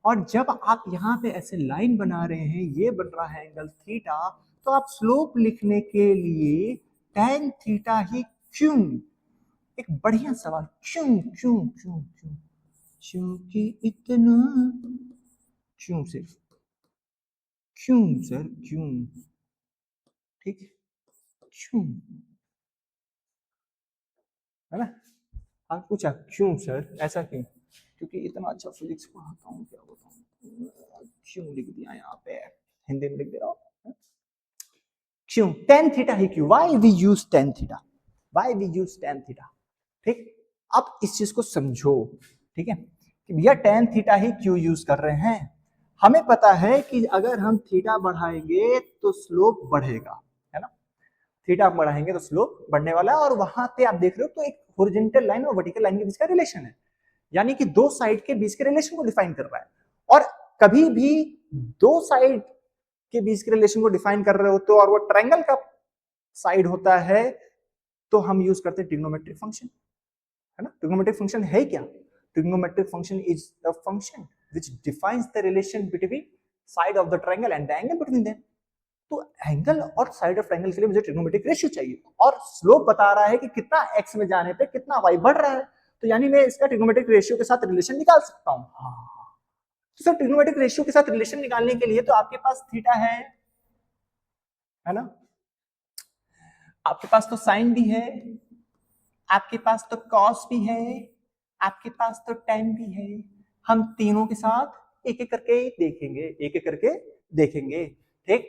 और जब आप यहाँ पे ऐसे लाइन बना रहे हैं, ये बन रहा है एंगल थीटा, तो आप स्लोप लिखने के लिए tan थीटा ही क्यों, एक बढ़िया सवाल, क्यों क्यों क्यों क्यों, क्योंकि इतना, क्यों सिर्फ, क्यों सर क्यों, ठीक, क्यों, है ना, आप पूछा क्यों सर, ऐसा क्यों, क्योंकि इतना अच्छा फिजिक्स पढ़ाता हूँ, क्या बताऊँ, क्यों लिख दिया यहाँ पे, हिंदी में लिख दे रहा हूँ, क्यों tan थीटा ही क्यों? Why we use tan theta? Why we use tan theta? ठीक, अब इस चीज को समझो, ठीक है, कि भैया tan थीटा ही क्यों यूज कर रहे हैं? हमें पता है कि अगर हम थीटा बढ़ाएंगे तो स्लोप बढ़ेगा, है ना? थीटा बढ़ाएंगे तो स्लोप बढ़ने वाला है, और वहां पे आप देख रहे हो तो एक हॉरिजॉन्टल लाइन और वर्टिकल लाइन के बीच का रिलेशन है, यानी कि दो साइड के बीच के रिलेशन को डिफाइन कर रहा है। और कभी भी दो साइड के बीच के रिलेशन को डिफाइन कर रहे होते हो और वो ट्रायंगल का साइड होता है, तो हम यूज करते हैं ट्रिग्नोमेट्रिक फंक्शन, है ना? ट्रिग्नोमेट्रिक फंक्शन है क्या? Trigonometric function is the function which defines the relation between side of the triangle and the angle between them. तो एंगल और साइड ऑफ ट्रायंगल के लिए मुझे ट्रिग्नोमेट्रिक रेशियो चाहिए, और स्लोप बता रहा है कि कितना एक्स में जाने पे कितना वाई बढ़ रहा है, तो यानी मैं इसका ट्रिग्नोमेट्रिक रेशियो के साथ रिलेशन निकाल सकता हूं। हाँ, तो सर ट्रिग्नोमेट्रिक रेशियो के साथ रिलेशन निकालने के लिए तो आपके पास थीटा है ना? आपके पास तो साइन भी है, आपके पास तो कॉस भी है, आपके पास तो टेन भी है। हम तीनों के साथ एक एक करके देखेंगे, एक एक करके देखेंगे, ठीक?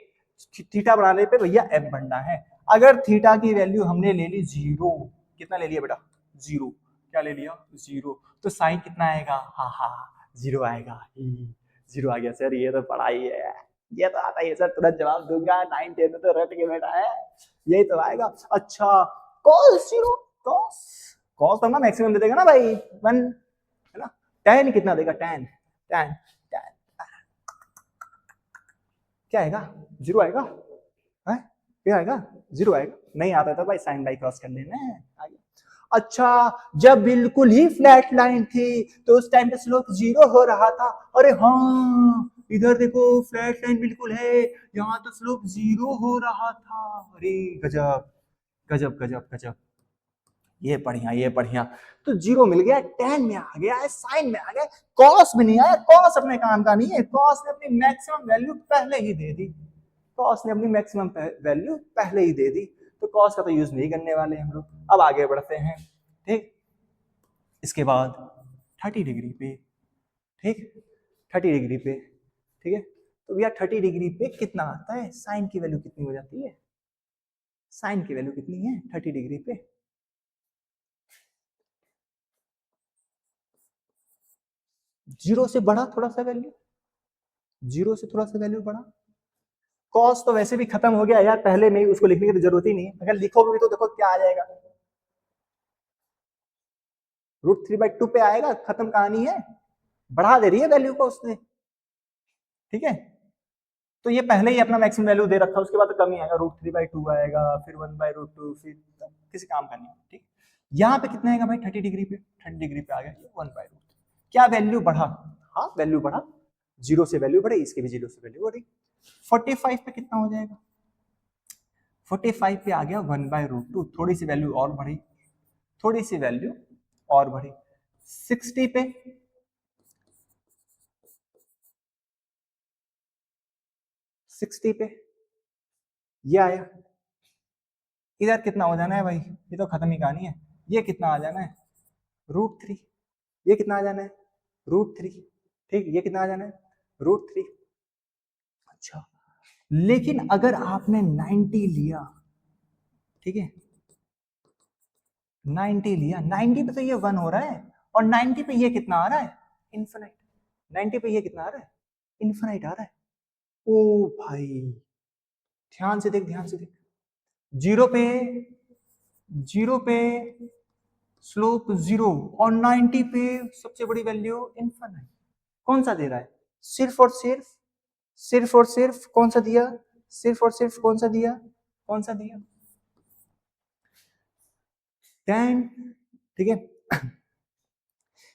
थीटा बढ़ाने पे भैया एफ बनना है। अगर थीटा की वैल्यू हमने ले ली जीरो, कितना ले लिया बेटा? जीरो। क्या ले लिया? जीरो। तो साइन कितना आएगा? हाँ हाँ, जीरो आएगा। जीरो आ गया सर, ये तो पढ़ाई है, ये तो आता ही है सर, तुरंत जवाब दूंगा, 9 10 में तो रट के बैठा है, यही तो आएगा। अच्छा, कॉस जीरो, कॉस कॉस तो ना मैक्सिमम दे देगा ना भाई, 1, है ना? tan कितना देगा? tan tan tan क्या आएगा? जीरो आएगा, है? क्या आएगा? जीरो आएगा। नहीं आता था भाई, साइन बाई क्रॉस कर लेना है, आ गया। अच्छा, जब बिल्कुल ही फ्लैट लाइन थी तो उस टाइम पे स्लोप जीरो हो रहा था। अरे हाँ, इधर देखो फ्लैट लाइन बिल्कुल है, यहाँ तो स्लोप जीरो हो रहा था। अरे गजब गजब गजब गजब, ये बढ़िया ये बढ़िया। तो जीरो मिल गया, tan में आ गया है, साइन में आ गया, कॉस में नहीं आया। कॉस अपने काम का नहीं है, कॉस ने अपनी मैक्सिमम वैल्यू पहले ही दे दी, कॉस ने अपनी मैक्सिमम वैल्यू पहले ही दे दी, तो कॉस का तो यूज नहीं करने वाले हम लोग। अब आगे बढ़ते हैं, ठीक? इसके बाद 30 डिग्री पे, ठीक, 30 डिग्री पे, ठीक है, तो भैया 30 डिग्री पे कितना आता है? साइन की वैल्यू कितनी हो जाती है? साइन की वैल्यू कितनी है 30 डिग्री पे? जीरो से बढ़ा थोड़ा सा वैल्यू, जीरो से थोड़ा सा वैल्यू बढ़ा। कॉस तो वैसे भी खत्म हो गया यार, पहले में ही उसको लिखने की तो जरूरत ही नहीं है, अगर लिखोगे भी तो देखो क्या आ जाएगा, √3/2 पे आएगा, खत्म कहानी है। बढ़ा दे रही है वैल्यू को उसने, ठीक है? तो ये पहले ही अपना मैक्सिमम वैल्यू दे रखा है, उसके बाद तो कम ही आएगा, √3/2 आएगा, फिर 1/√2, फिर किसी काम का नहीं, ठीक? यहाँ पे कितना आएगा भाई? 30 डिग्री पे, 30 डिग्री पे आ गया 1/√2। क्या वैल्यू बढ़ा? हाँ वैल्यू बढ़ा, जीरो से वैल्यू बढ़ी, इसके भी जीरो से वैल्यू बढ़ी। 45 पे कितना हो जाएगा? 45 पे आ गया 1/√2, थोड़ी सी वैल्यू और बढ़ी, थोड़ी सी वैल्यू और बढ़ी। 60 पे, 60 पे ये आया, इधर कितना हो जाना है भाई? ये तो खत्म ही कहानी है। ये कितना आ जाना है? √3। ये कितना आ जाना है? √3। ठीक, ये कितना आ जाना है? √3। अच्छा, लेकिन अगर आपने 90 लिया, ठीक है, 90 लिया, 90 पे तो ये 1 हो रहा है, और 90 पे ये कितना आ रहा है? इन्फिनाइट। 90 पे ये कितना आ रहा है? इन्फिनाइट आ रहा है। ओ भाई, ध्यान से देख, ध्यान से देख, जीरो पे, जीरो पे स्लोप जीरो, और 90 पे सबसे बड़ी वैल्यू इन्फिनाइट। कौन सा दे रहा है? सिर्फ और सिर्फ, सिर्फ और सिर्फ कौन सा दिया? सिर्फ और सिर्फ कौन सा दिया? कौन सा दिया? tan, ठीक है।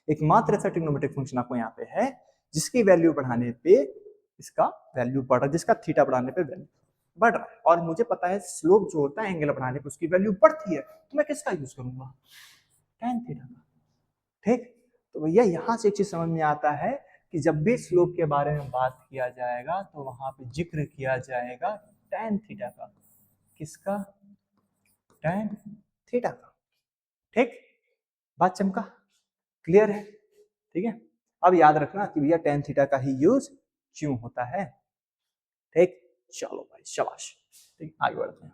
एकमात्र ऐसा ट्रिग्नोमेट्रिक फंक्शन आपको यहाँ पे है जिसकी वैल्यू बढ़ाने पे इसका वैल्यू बढ़ रहा है, जिसका थीटा बढ़ाने पे वैल्यू बढ़ रहा है, और मुझे पता है स्लोप जो होता है एंगल बढ़ाने पे उसकी वैल्यू बढ़ती है, तो मैं किसका यूज करूंगा? tan थीटा का, ठीक? तो भैया यहाँ से एक चीज समझ में आता है कि जब भी स्लोप के बारे में बात किया जाएगा तो वहां पे जिक्र किया जाएगा tan थीटा का। किसका? tan थीटा का, ठीक? बात चमका, क्लियर है? ठीक है, अब याद रखना कि भैया tan थीटा का ही यूज क्यों होता है, ठीक? चलो भाई शाबाश, ठीक, आगे बढ़ते हैं।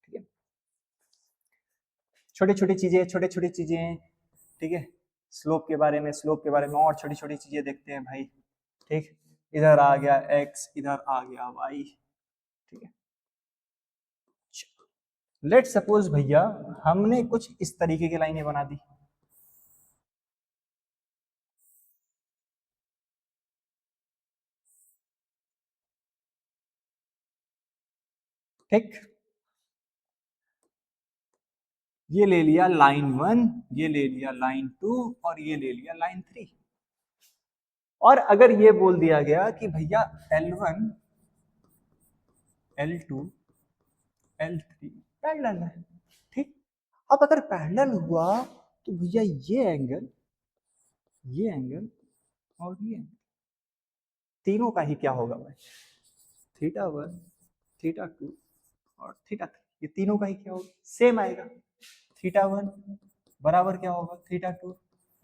ठीक है, छोटी छोटी चीजें, छोटे छोटी चीजें, ठीक है, स्लोप के बारे में, स्लोप के बारे में और छोटी छोटी चीजें देखते हैं भाई। ठीक, इधर आ गया x, इधर आ गया y। ठीक है, लेट सपोज भैया हमने कुछ इस तरीके की लाइनें बना दी। ठीक, ये ले लिया लाइन 1, ये ले लिया लाइन 2 और ये ले लिया लाइन 3। और अगर ये बोल दिया गया कि भैया L1 L2 L3 पैरेलल है। ठीक, अब अगर पैरेलल हुआ तो भैया ये एंगल और ये एंगल तीनों का ही क्या होगा भाई, θ1 θ2 और θ3, ये तीनों का ही क्या होगा, सेम आएगा। θ1 बराबर क्या होगा, θ2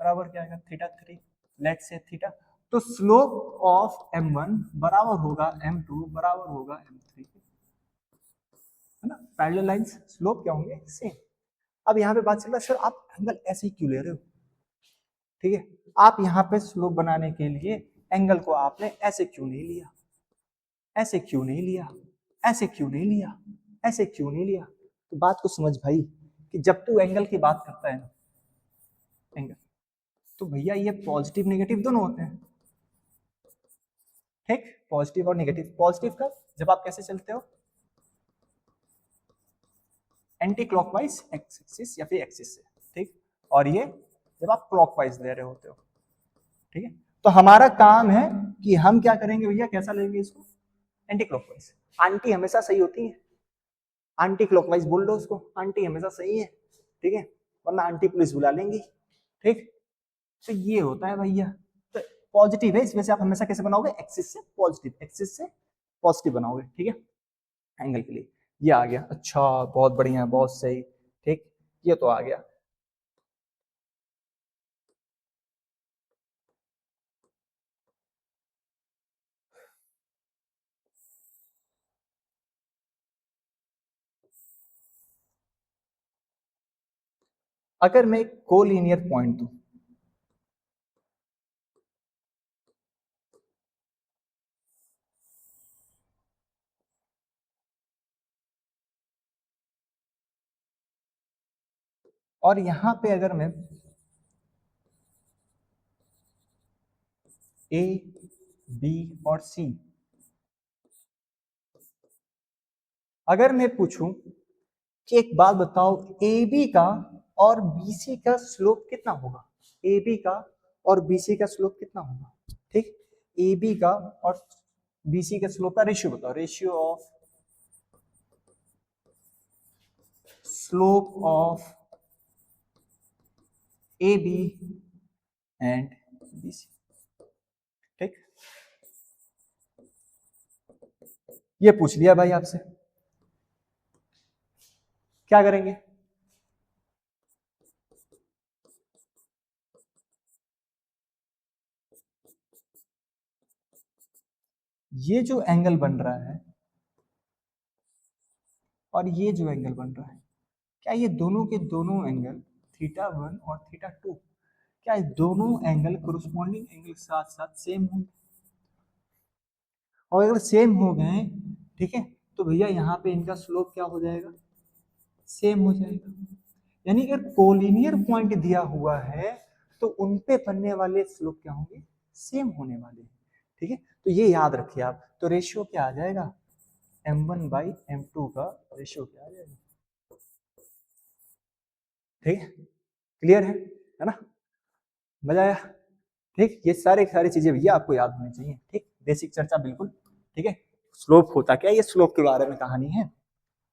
बराबर क्या आएगा, θ3। लेट्स से थीटा, तो स्लोप ऑफ m1 बराबर होगा m2 बराबर होगा m3, है ना। पैरेलल लाइंस स्लोप क्या होंगे, सेम। अब यहाँ पे बात चल रहा है, सर आप एंगल ऐसे ही क्यों ले रहे हो। ठीक है, आप यहाँ पे स्लोप बनाने के लिए एंगल को आपने ऐसे क्यों नहीं लिया, ऐसे क्यों नहीं लिया, ऐसे क्यों नहीं लिया, ऐसे क्यों नहीं लिया। तो बात को समझ भाई कि जब तू एंगल की बात करता है ना, एंगल, तो भैया ये पॉजिटिव नेगेटिव दोनों होते हैं। ठीक, पॉजिटिव और नेगेटिव। पॉजिटिव कब, जब आप कैसे चलते हो, एंटी क्लॉकवाइज एक्सिस या फिर एक्सिस से। ठीक, और ये जब आप क्लॉकवाइज ले रहे होते हो। ठीक है, तो हमारा काम है कि हम क्या करेंगे भैया, कैसा लेंगे इसको, एंटी क्लॉकवाइज। आंटी हमेशा सही होती है, आंटी क्लॉकवाइज बोल लो उसको, आंटी हमेशा सही है। ठीक है, वरना आंटी पुलिस बुला लेंगी। ठीक, तो ये होता है भैया, तो पॉजिटिव है, इसमें से आप हमेशा कैसे बनाओगे, एक्सिस से पॉजिटिव, एक्सिस से पॉजिटिव बनाओगे। ठीक है, एंगल के लिए ये आ गया। अच्छा, बहुत बढ़िया, बहुत सही। ठीक, ये तो आ गया। अगर मैं एक कोलिनियर पॉइंट दूं, और यहां पे अगर मैं ए, बी और सी, अगर मैं पूछूं कि एक बात बताओ, ए बी का और बी सी का स्लोप कितना होगा, ए बी का और बी सी का स्लोप कितना होगा। ठीक, ए बी का और बी सी का स्लोप का रेशियो बताओ, ratio of slope of A B and B C. ठीक, ये पूछ लिया भाई आपसे, क्या करेंगे, ये जो एंगल बन रहा है और ये जो एंगल बन रहा है, क्या ये दोनों के दोनों एंगल θ1 और θ2, क्या ये दोनों एंगल कोरोस्पोंडिंग एंगल के साथ साथ सेम होंगे। और अगर सेम हो गए, ठीक है, तो भैया यहाँ पे इनका स्लोप क्या हो जाएगा, सेम हो जाएगा। यानी अगर कोलिनियर पॉइंट दिया हुआ है तो उन पे बनने वाले स्लोप क्या होंगे, सेम होने वाले हैं। ठीक है, तो ये याद रखिए आप। तो रेशियो क्या आ जाएगा, m1 बाई m2 का रेशियो क्या आ जाएगा। ठीक है, क्लियर है ना, मजा आया। ठीक, ये सारी चीजें भैया आपको याद होनी चाहिए। ठीक, बेसिक चर्चा बिल्कुल। ठीक है, स्लोप होता क्या, ये स्लोप के बारे में कहानी है।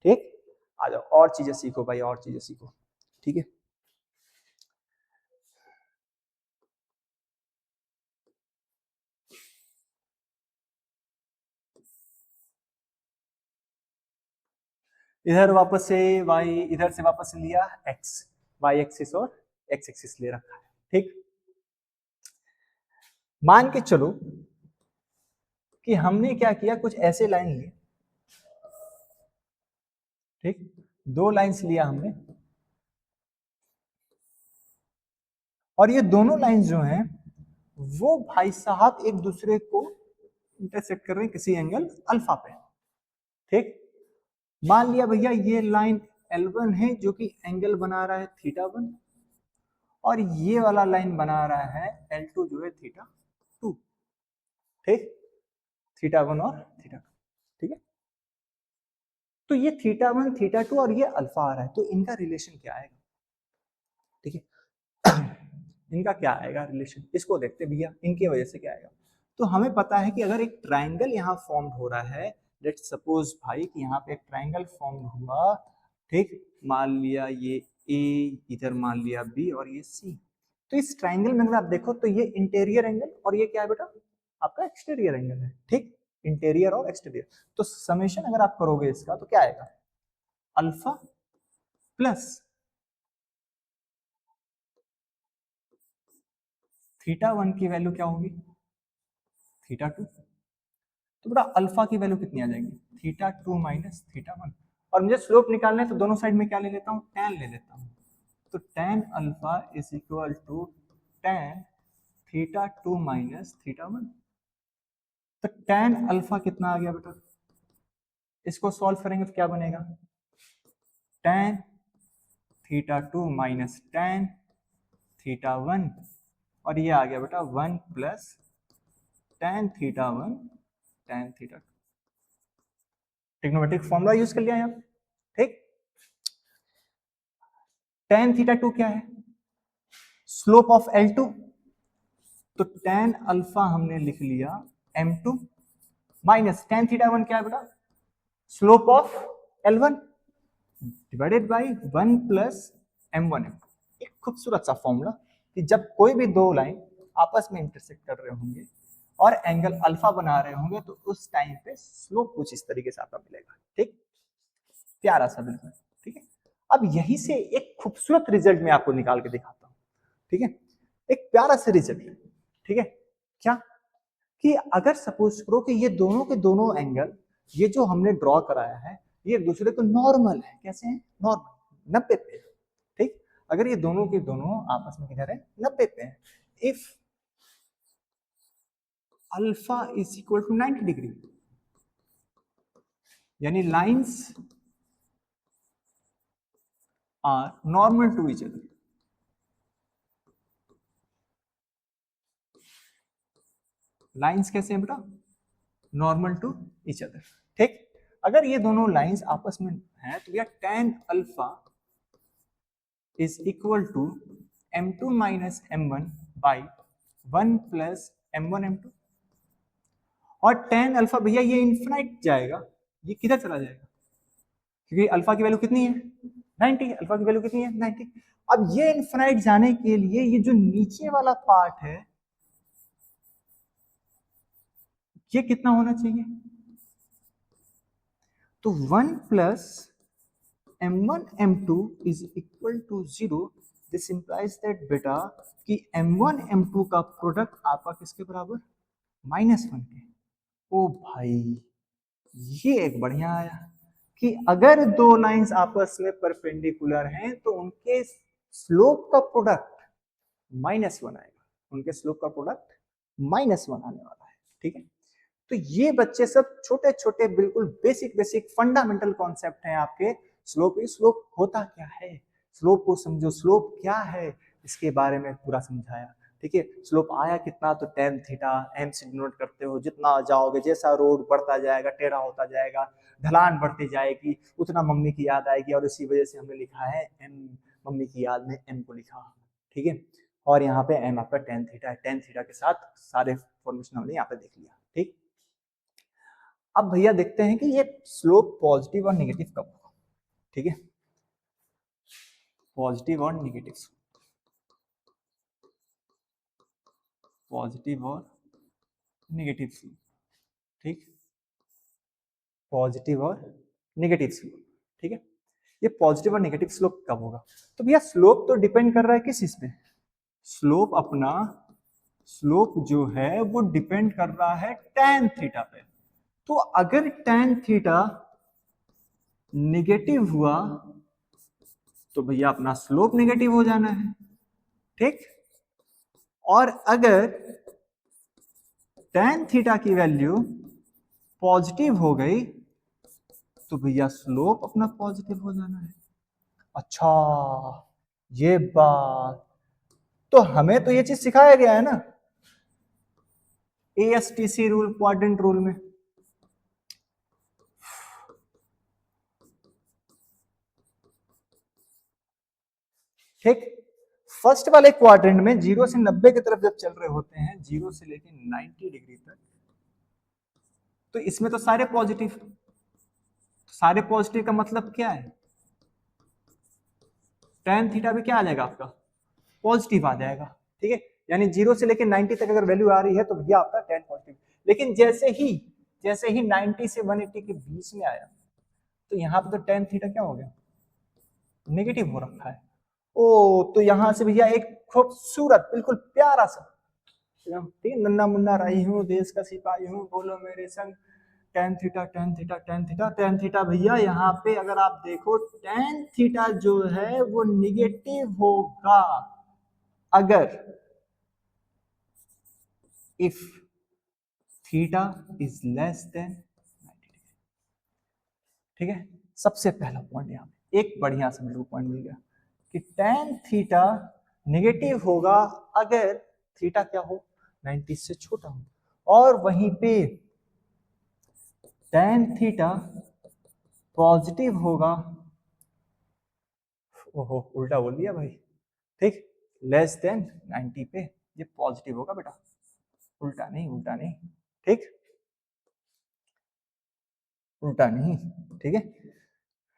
ठीक, आ जाओ और चीजें सीखो भाई, और चीजें सीखो। ठीक है, इधर वापस से y, इधर से वापस से लिया x, y एक्सिस और x एक्सिस ले रखा है। ठीक, मान के चलो कि हमने क्या किया, कुछ ऐसे लाइन लिए ठीक, दो लाइंस लिया हमने, और ये दोनों लाइंस जो हैं वो भाई साहब एक दूसरे को इंटरसेक्ट कर रहे हैं किसी एंगल अल्फा पे। ठीक, मान लिया भैया ये लाइन L1 है जो कि एंगल बना रहा है θ1, और ये वाला लाइन बना रहा है L2 जो है θ2। ठीक, θ1 और θ2। ठीक है, तो ये θ1 θ2 और ये अल्फा आ रहा है, तो इनका रिलेशन क्या आएगा? ठीक है, इनका क्या आएगा रिलेशन, इसको देखते भैया, इनकी वजह से क्या आएगा। तो हमें पता है कि अगर एक ट्राइंगल यहाँ फॉर्म हो रहा है, लेट्स सपोज भाई कि यहाँ पे एक ट्राइंगल फॉर्म हुआ, ठीक, मान लिया ये ए, इधर मान लिया बी और ये सी, तो इस ट्राइंगल में अगर आप देखो तो ये इंटीरियर एंगल और ये क्या है बेटा, आपका एक्सटीरियर एंगल है। ठीक, इंटीरियर और एक्सटीरियर, तो समेशन अगर आप करोगे इसका तो क्या आएगा, अल्फा प्लस θ1 की वैल्यू क्या होगी, θ2। तो बेटा अल्फा की वैल्यू कितनी आ जाएगी, θ2 माइनस θ1, और मुझे स्लोप निकालना है तो दोनों साइड में क्या ले लेता हूँ, tan ले लेता हूँ। तो tan alpha is equal to tan θ2 minus θ1। तो tan अल्फा कितना आ गया बेटा, इसको सॉल्व करेंगे तो क्या बनेगा, tan θ2 माइनस tan θ1, और ये आ गया बेटा 1 plus tan θ1 tan θ2। Trigonometric formula use कर लिया यहाँ। ठीक, tan θ2 क्या है, स्लोप ऑफ L2, तो tan अल्फा हमने लिख लिया m2 माइनस tan θ1 क्या है बेटा, slope of L1 divided by 1 plus m1 m2। एक खूबसूरत सा फॉर्मूला कि जब कोई भी दो लाइन आपस में इंटरसेक्ट कर रहे होंगे और एंगल अल्फा बना रहे होंगे तो उस टाइम पे स्लोप कुछ इस तरीके से आपका मिलेगा। ठीक, प्यारा सा बिल्कुल। ठीक है, अब यहीं से एक खूबसूरत रिजल्ट मैं आपको निकाल के दिखाता हूं। ठीक है, एक प्यारा सा रिजल्ट। ठीक है, क्या कि अगर सपोज करो कि ये दोनों के दोनों एंगल, ये जो हमने ड्रॉ कराया है, ये एक दूसरे को नॉर्मल है। कैसे हैं, नॉर्मल 90 पे। ठीक, अगर ये दोनों के दोनों आपस में किधर है, 90 पे है, if alpha is equal to 90 degree, यानी lines are normal to each other. Lines कैसे हैं बेटा, नॉर्मल टू ईच अदर। ठीक, अगर ये दोनों लाइंस आपस में हैं तो यह tan alpha is equal to m2 minus m1 by 1 plus m1 m2, और tan अल्फा भैया ये इन्फिनाइट जाएगा, ये किधर चला जाएगा, क्योंकि अल्फा की वैल्यू कितनी है 90, अल्फा की वैल्यू कितनी है 90। अब ये इन्फिनाइट जाने के लिए ये जो नीचे वाला पार्ट है ये कितना होना चाहिए, तो 1 plus m1 m2 is equal to 0। This implies that बेटा कि m1 m2 का प्रोडक्ट आपका किसके बराबर, -1 के। ओ भाई, ये एक बढ़िया आया कि अगर दो लाइंस आपस में परपेंडिकुलर हैं तो उनके स्लोप का प्रोडक्ट -1 आएगा, उनके स्लोप का प्रोडक्ट -1 आने वाला है। ठीक है, तो ये बच्चे सब छोटे छोटे बिल्कुल बेसिक बेसिक फंडामेंटल कॉन्सेप्ट हैं आपके। स्लोप, स्लोप होता क्या है, स्लोप को समझो, स्लोप क्या है इसके बारे में पूरा समझाया। ठीक है, स्लोप आया कितना, तो tan थीटा, m से डिनोट करते हो, जितना जाओगे जैसा रोड बढ़ता जाएगा टेढ़ा होता जाएगा, ढलान बढ़ती जाएगी, उतना मम्मी की याद आएगी, और इसी वजह से हमने लिखा है m, मम्मी की याद में m को लिखा। ठीक है, और यहाँ पे m आपका tan थीटा है, tan थीटा के साथ सारे फॉर्मेशन हमने यहाँ पे देख लिया। ठीक, अब भैया देखते हैं कि ये स्लोप पॉजिटिव और नेगेटिव कब होगा। ठीक है, पॉजिटिव और नेगेटिव, पॉजिटिव और नेगेटिव स्लोप। ठीक, पॉजिटिव और नेगेटिव स्लोप। ठीक है, ये पॉजिटिव और नेगेटिव स्लोप कब होगा, तो भैया स्लोप तो डिपेंड कर रहा है किस चीज पे, स्लोप अपना, स्लोप जो है वो डिपेंड कर रहा है tan थीटा पे। तो अगर tan थीटा निगेटिव हुआ तो भैया अपना स्लोप निगेटिव हो जाना है, ठीक। और अगर tan थीटा की वैल्यू पॉजिटिव हो गई तो भैया स्लोप अपना पॉजिटिव हो जाना है। अच्छा, ये बात, तो हमें तो ये चीज सिखाया गया है ना ASTC रूल, क्वाड्रेंट रूल में। ठीक, फर्स्ट वाले क्वाड्रेंट में 0 से 90 की तरफ जब चल रहे होते हैं, 0 से लेके 90 डिग्री तक, तो इसमें तो सारे पॉजिटिव, सारे पॉजिटिव का मतलब क्या है, tan थीटा भी क्या आ जाएगा आपका, पॉजिटिव आ जाएगा, ठीक है। यानी 0 से लेके 90 तक अगर वैल्यू आ रही है तो भैया आपका tan पॉजिटिव। लेकिन जैसे ही 90 से 180 के बीच में आया तो यहाँ पे तो tan थीटा क्या हो गया, नेगेटिव हो रखा है। ओ, तो यहां से भैया एक खूबसूरत बिल्कुल प्यारा सा, ठीक है, नन्ना मुन्ना रही हूँ, देश का सिपाही हूँ, बोलो मेरे संग, tan theta tan theta tan theta tan theta. भैया यहाँ पे अगर आप देखो tan थीटा जो है वो निगेटिव होगा अगर if theta is less than 90 degree, ठीक है। सबसे पहला पॉइंट यहाँ पे एक बढ़िया सा मेरे को पॉइंट मिल गया कि tan थीटा निगेटिव होगा अगर थीटा क्या हो, 90 से छोटा हो, और वहीं पे tan थीटा पॉजिटिव होगा, ओहो उल्टा बोल दिया भाई, ठीक, लेस देन 90 पे ये पॉजिटिव होगा बेटा, उल्टा नहीं, उल्टा नहीं, ठीक, उल्टा नहीं, ठीक है।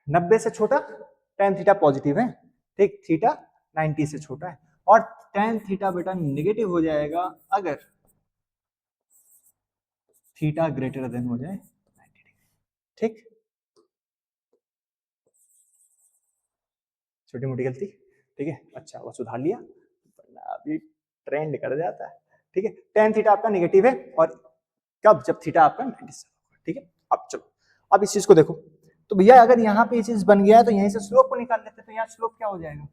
90 से छोटा tan थीटा पॉजिटिव है, ठीक, थीटा 90 से छोटा है, और tan थीटा बेटा नेगेटिव हो जाएगा अगर थीटा ग्रेटर देन हो जाए 90 डिग्री, ठीक। छोटी मोटी गलती, ठीक है, अच्छा वो सुधार लिया, अभी ट्रेंड कर जाता है, ठीक है। tan थीटा आपका नेगेटिव है, और कब, जब थीटा आपका 90 से होगा, ठीक है। अब चलो, अब इस चीज को देखो, तो भैया अगर यहाँ पे ये चीज बन गया है तो यहीं से स्लोप को निकाल लेते, तो यहाँ स्लोप क्या हो जाएगा,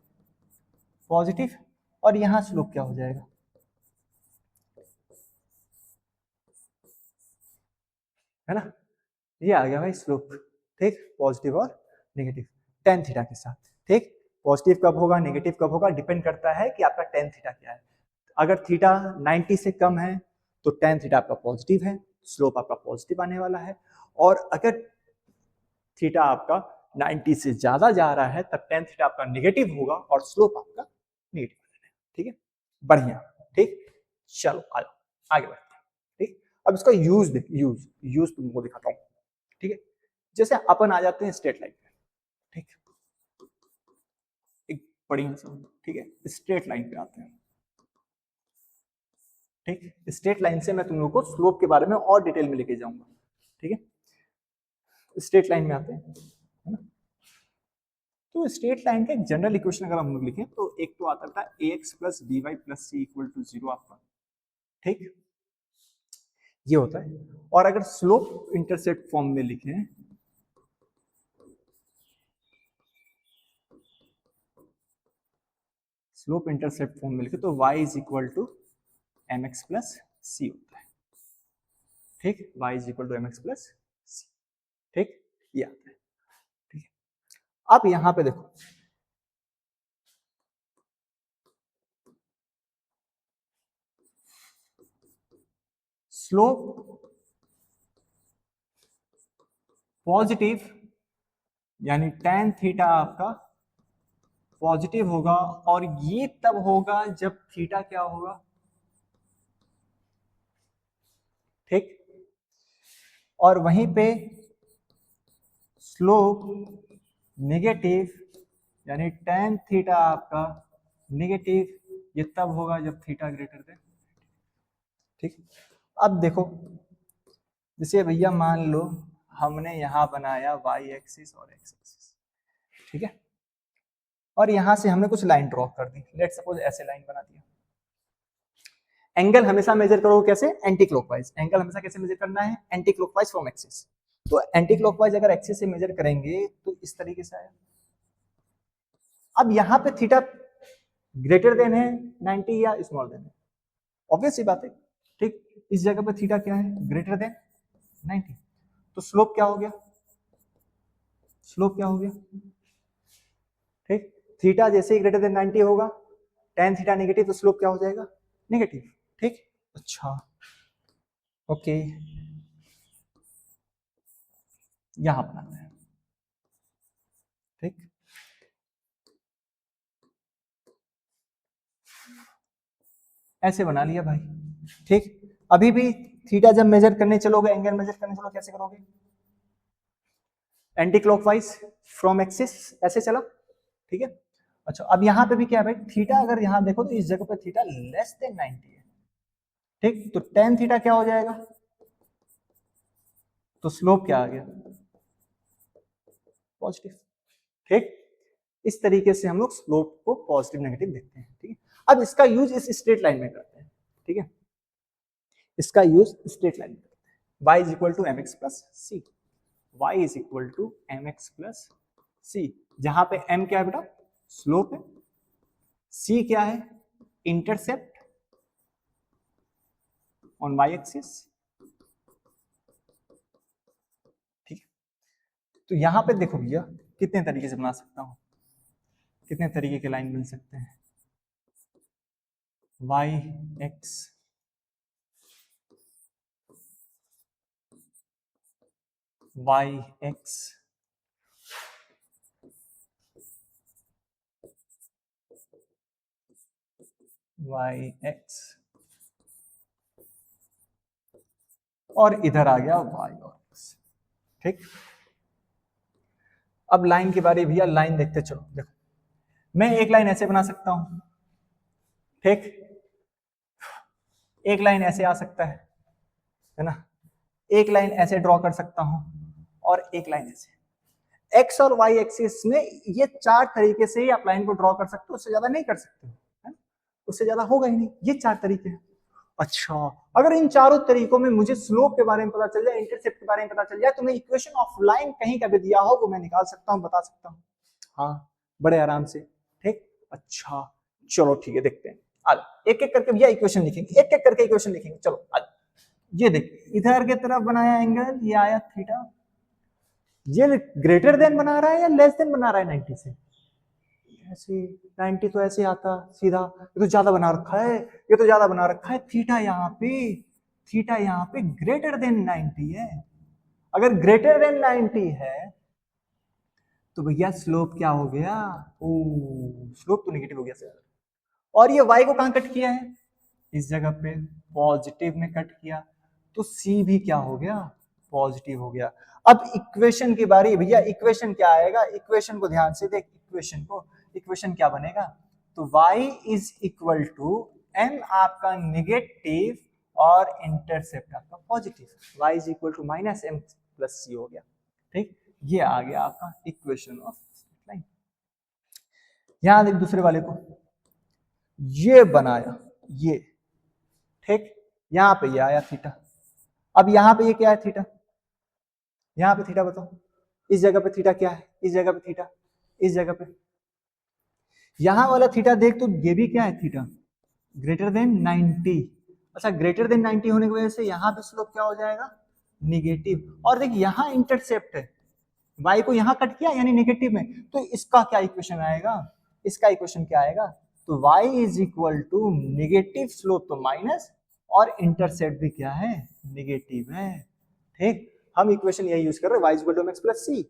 पॉजिटिव, और यहाँ स्लोप क्या हो जाएगा, है ना, ये आ गया भाई स्लोप, ठीक, पॉजिटिव और नेगेटिव tan थीटा के साथ, ठीक। पॉजिटिव कब होगा, नेगेटिव कब होगा, डिपेंड करता है कि आपका tan थीटा क्या है। अगर थीटा 90 से कम है तो tan थीटा आपका पॉजिटिव है, स्लोप आपका पॉजिटिव आने वाला है, और अगर थीटा आपका 90 से ज्यादा जा रहा है तब tan थीटा आपका नेगेटिव होगा और स्लोप आपका नेगेटिव, ठीक है, बढ़िया, ठीक। चलो आगे बढ़ते हैं, ठीक। अब इसका यूज देख, यूज तुमको दिखाता हूँ, ठीक है। जैसे अपन आ जाते हैं स्ट्रेट लाइन पे, ठीक, एक बढ़िया सा, ठीक है, स्ट्रेट लाइन पे आते हैं, ठीक। स्ट्रेट लाइन से मैं तुम लोग को स्लोप के बारे में और डिटेल में लेके जाऊंगा, ठीक है। स्ट्रेट लाइन में आते हैं, है ना। तो स्ट्रेट लाइन का एक जनरल इक्वेशन अगर हम लोग लिखें तो एक तो आता था ax plus B Y plus C equal to 0 आपका, ठीक, ये होता है। और अगर स्लोप इंटरसेप्ट फॉर्म में लिखें, स्लोप इंटरसेप्ट फॉर्म में लिखे तो y is equal to m x plus c होता है, ठीक, y is equal to m x plus c, ठीक, ये आता है, ठीक है। अब यहां पे देखो, स्लोप पॉजिटिव यानी tan थीटा आपका पॉजिटिव होगा, और ये तब होगा जब थीटा क्या होगा, ठीक, और वहीं पे स्लोप नेगेटिव यानी tan थीटा आपका नेगेटिव, ये तब होगा जब थीटा ग्रेटर देन, ठीक। अब देखो, जैसे भैया मान लो हमने यहां बनाया y एक्सिस और x एक्सिस, ठीक है, और यहां से हमने कुछ लाइन ड्रॉ कर दी, लेट सपोज ऐसे लाइन बना दिया। एंगल हमेशा मेजर करो कैसे, एंटी क्लॉकवाइज, एंगल हमेशा कैसे मेजर करना है, एंटी क्लॉकवाइज फ्रॉम एक्सिस, तो एंटी क्लॉकवाइज अगर एक्सिस से मेजर करेंगे तो इस तरीके से आया। अब यहां पे थीटा ग्रेटर देन है 90 या स्मॉल देन है, ऑब्वियस सी बात है, ठीक। इस जगह पे थीटा क्या है, ग्रेटर देन 90, तो स्लोप क्या हो गया, स्लोप क्या हो गया, ठीक। थीटा जैसे ही ग्रेटर देन 90 होगा, टेन थीटा नेगेटिव, तो स्लोप क्या हो जाएगा, नेगेटिव, ठीक। अच्छा ओके, यहां बनाते हैं, ठीक। ऐसे बना लिया भाई, ठीक। अभी भी थीटा जब मेजर करने चलोगे, एंगल मेजर करने चलोगे, कैसे करोगे, एंटी क्लॉकवाइज फ्रॉम एक्सिस, ऐसे चला, ठीक है। अच्छा अब यहां पे भी क्या है भाई, थीटा अगर यहां देखो तो इस जगह पे थीटा लेस देन 90 है, ठीक। तो टेन थीटा क्या हो जाएगा, तो स्लोप क्या आ गया, पॉजिटिव, ठीक। इस तरीके से हम लोग स्लोप को पॉजिटिव नेगेटिव देखते हैं, ठीक है। अब इसका यूज इस स्ट्रेट लाइन में करते हैं, ठीक है, इसका यूज स्ट्रेट लाइन में करते हैं। y is equal to m x plus c, y is equal to m x plus c, जहां पे m क्या है बेटा, स्लोप है, c क्या है, इंटरसेप्ट ऑन y एक्सिस, ठीक है। तो यहां पे देखो भैया कितने तरीके से बना सकता हूं, कितने तरीके के लाइन बन सकते हैं, y x y x y x और इधर आ गया y और x, ठीक। अब लाइन के बारे भैया, लाइन देखते चलो, देखो मैं एक लाइन ऐसे बना सकता हूं, ठीक, एक लाइन ऐसे आ सकता है ना, एक लाइन ऐसे ड्रॉ कर सकता हूं, और एक लाइन ऐसे। एक्स और वाई एक्सिस में ये चार तरीके से ही आप लाइन को ड्रॉ कर सकते हो, उससे ज्यादा नहीं कर सकते, है? उससे ज्यादा होगा ही नहीं, ये चार तरीके हैं। अच्छा अगर इन चारों तरीकों में मुझे स्लोप के बारे में पता चल जाए, इंटरसेप्ट के बारे में पता चल जाए, तो मैं इक्वेशन ऑफ लाइन कहीं का भी दिया हो वो मैं निकाल सकता हूं, बता सकता हूं, हाँ बड़े आराम से, ठीक। अच्छा चलो ठीक है, देखते हैं, आज एक एक करके भैया इक्वेशन लिखेंगे, एक एक करके इक्वेशन लिखेंगे, चलो आज। ये देखिए इधर के तरफ बनाया एंगल, ये आया थीटा, ये ग्रेटर देन बना रहा है या लेस देन बना रहा है 90 से, ऐसे 90 तो ऐसे आता सीधा, ये तो ज्यादा बना रखा है, ये तो ज्यादा बना रखा है, थीटा यहाँ पे, थीटा यहाँ पे ग्रेटर देन 90 है, अगर ग्रेटर देन 90 है तो भैया स्लोप क्या हो गया, ओ स्लोप तो नेगेटिव हो गया सर। और ये y को कहां कट किया है, इस जगह पे पॉजिटिव में कट किया, तो c भी क्या हो गया, पॉजिटिव हो गया। अब इक्वेशन की बारी भैया, इक्वेशन क्या आएगा, इक्वेशन को ध्यान से देख, इक्वेशन को, इक्वेशन क्या बनेगा, तो y is equal to m आपका नेगेटिव और इंटरसेप्ट आपका positive, y is equal to minus m plus c हो गया, ठीक। ये आ गया आपका इक्वेशन ऑफ लाइन। यहां देख दूसरे वाले को, ये बनाया ये, ठीक, यहां पे ये आया थीटा, अब यहां पे ये क्या है थीटा, यहां पे थीटा बताओ, इस जगह पे थीटा क्या है, इस जगह पे थीटा, इस जगह पे, यहां वाला थीटा देख तो ये भी क्या है थीटा, ग्रेटर देन 90। अच्छा ग्रेटर देन 90 होने की वजह से यहां पे स्लोप क्या हो जाएगा, निगेटिव, और देख यहां इंटरसेप्ट है, y को यहां कट किया यानी नेगेटिव में, तो इसका क्या इक्वेशन आएगा, इसका इक्वेशन क्या आएगा, तो y is equal to negative slope तो माइनस, और इंटरसेप्ट भी क्या है, नेगेटिव है, ठीक। हम इक्वेशन यही यूज कर रहे हैं, y is equal to mx plus c,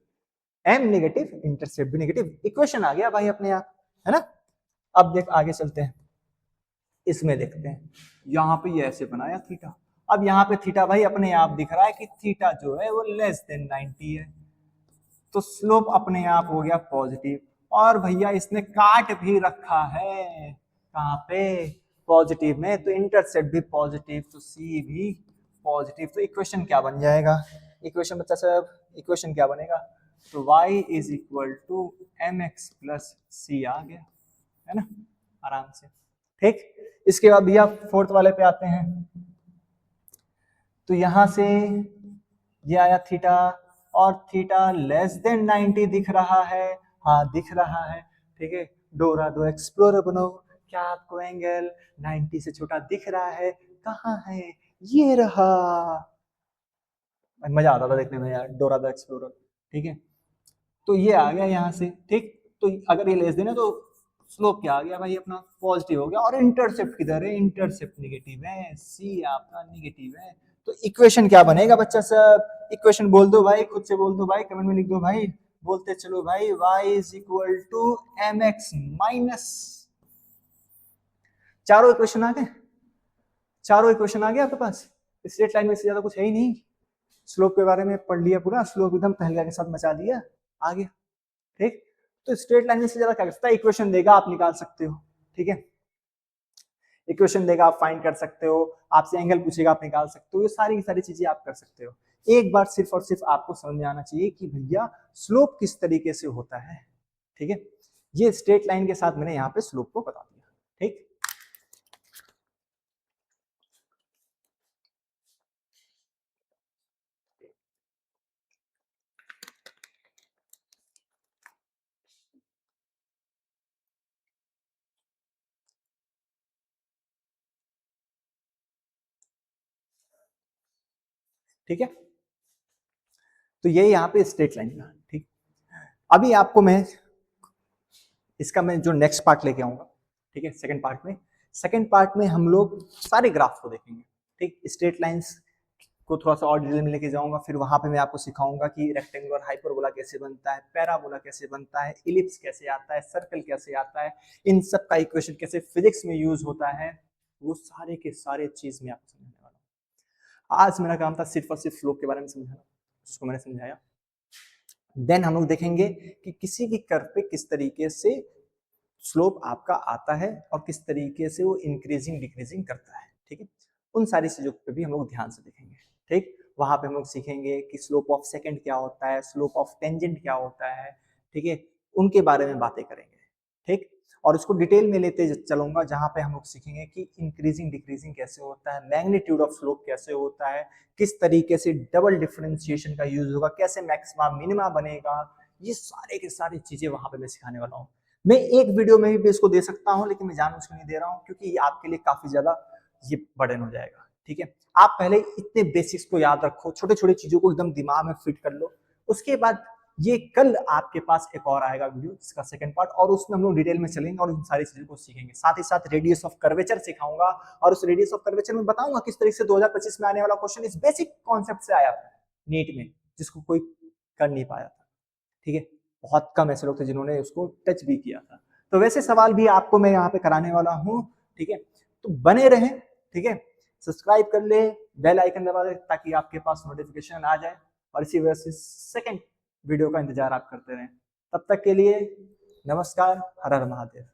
m negative intercept भी नेगेटिव, इक्वेशन आ गया भाई अपने आप, है ना। अब देख आगे चलते हैं, इसमें देखते हैं, यहाँ पे ये ऐसे बनाया थीटा, अब यहाँ पे थीटा भाई अपने आप दिख रहा है कि थीटा जो है वो लेस देन 90 है, तो स्लोप अपने आप हो गया पॉजिटिव, और भैया इसने काट भी रखा है कहां पे, पॉजिटिव में, तो इंटरसेप्ट भी पॉजिटिव, तो सी भी पॉजिटिव, तो इक्वेशन क्या बन जाएगा, इक्वेशन बच्चा सब, इक्वेशन क्या बनेगा, तो y is equal to m x plus c आ गया, है ना, आराम से, ठीक। इसके बाद भैया फोर्थ वाले पे आते हैं, तो यहां से ये आया थीटा, और थीटा लेस देन 90 दिख रहा है, हाँ दिख रहा है, ठीक है। डोरा दो एक्सप्लोरर बनो, क्या आपको एंगल 90 से छोटा दिख रहा है? कहाँ है? ये रहा। मजा आता था देखने में यार डोरा द एक्सप्लोरर, ठीक है। तो ये आ गया यहाँ से, ठीक। तो अगर ये लेस देना तो स्लोप क्या आ गया भाई अपना? पॉजिटिव हो गया। और इंटरसेप्ट किधर है? इंटरसेप्ट निगेटिव है, सी आपका निगेटिव है। तो इक्वेशन क्या बनेगा बच्चा सब? इक्वेशन बोल दो भाई, खुद से बोल दो भाई, कमेंट में लिख दो भाई, बोलते चलो भाई। y is equal to mx minus, चारों इक्वेशन आ गए, चारों इक्वेशन आ गया आपके पास। स्ट्रेट लाइन में से ज्यादा कुछ है ही नहीं। स्लोप के बारे में पढ़ लिया पूरा, स्लोप एकदम पहलगा के साथ मचा दिया, आ गया, ठीक। तो स्ट्रेट लाइन में से ज्यादा क्या कर सकता है? इक्वेशन देगा आप निकाल सकते हो, ठीक है। इक्वेशन देगा आप फाइंड कर सकते हो, आपसे एंगल पूछेगा आप निकाल सकते हो, ये सारी की सारी चीजें आप कर सकते हो। एक बार सिर्फ और सिर्फ आपको समझ में आना चाहिए कि भैया स्लोप किस तरीके से होता है, ठीक है। ये स्ट्रेट लाइन के साथ मैंने यहाँ पे स्लोप को बता दिया, ठीक। ठीक है, तो ये यहाँ पे स्ट्रेट लाइन का, ठीक। अभी आपको मैं इसका मैं जो नेक्स्ट पार्ट लेके आऊंगा, ठीक है, सेकंड पार्ट में। सेकंड पार्ट में हम लोग सारे ग्राफ को देखेंगे, ठीक। स्ट्रेट लाइंस को थोड़ा सा और डिटेल में लेके जाऊंगा, फिर वहां पे मैं आपको सिखाऊंगा कि रेक्टेंगुलर हाइपरबोला कैसे बनता है, पैराबोला कैसे बनता है, इलिप्स कैसे आता है, सर्कल कैसे आता है, इन सब का इक्वेशन कैसे फिजिक्स में यूज होता है, वो सारे के सारे चीज मैं आपको समझाने वाला हूँ। आज मेरा काम था सिर्फ और सिर्फ स्लोप के बारे में समझाना, जिसको मैंने समझाया। देन हम लोग देखेंगे कि किसी भी कर्व पे किस तरीके से स्लोप आपका आता है और किस तरीके से वो इंक्रीजिंग डिक्रीजिंग करता है, ठीक है। उन सारी चीजों पे भी हम लोग ध्यान से देखेंगे, ठीक। वहां पे हम लोग सीखेंगे कि स्लोप ऑफ सेकंड क्या होता है, स्लोप ऑफ टेंजेंट क्या होता है, ठीक है। उनके बारे में बातें करेंगे, ठीक। और उसको डिटेल में लेते चलूंगा, जहां पे हम लोग सीखेंगे कि इंक्रीजिंग डिक्रीजिंग कैसे होता है, मैग्नीट्यूड ऑफ स्लोप कैसे होता है, किस तरीके से डबल डिफरेंशिएशन का यूज होगा, कैसे मैक्सिमा मिनिमा बनेगा, ये सारे के सारी चीजें वहां पे मैं सिखाने वाला हूँ। मैं एक वीडियो में भी इसको दे सकता हूं, लेकिन मैं जानबूझ के नहीं दे रहा हूं क्योंकि ये आपके लिए काफी ज्यादा ये बर्डन हो जाएगा, ठीक है। आप पहले इतने बेसिक्स को याद रखो, छोटे छोटे चीजों को एकदम दिमाग में फिट कर लो, उसके बाद ये कल आपके पास एक और आएगा वीडियो जिसका सेकंड पार्ट, और उसमें हम लोग डिटेल में चलेंगे और इन सारी चीजों को सीखेंगे। साथ ही साथ रेडियस ऑफ कर्वेचर सिखाऊंगा, और उस रेडियस ऑफ कर्वेचर में बताऊंगा किस तरीके से 2025 में आने वाला क्वेश्चन इस बेसिक कॉन्सेप्ट से आया था नीट में, जिसको कोई कर नहीं पाया था, ठीक है। बहुत कम ऐसे लोग थे जिन्होंने उसको टच भी किया था। तो वैसे सवाल भी आपको मैं यहाँ पे कराने वाला हूँ, ठीक है। तो बने रहें, ठीक है। सब्सक्राइब कर ले, बेल आइकन दबा दे ताकि आपके पास नोटिफिकेशन आ जाए, और इसी वजह से सेकंड वीडियो का इंतजार आप करते रहें। तब तक के लिए नमस्कार, हर हर महादेव।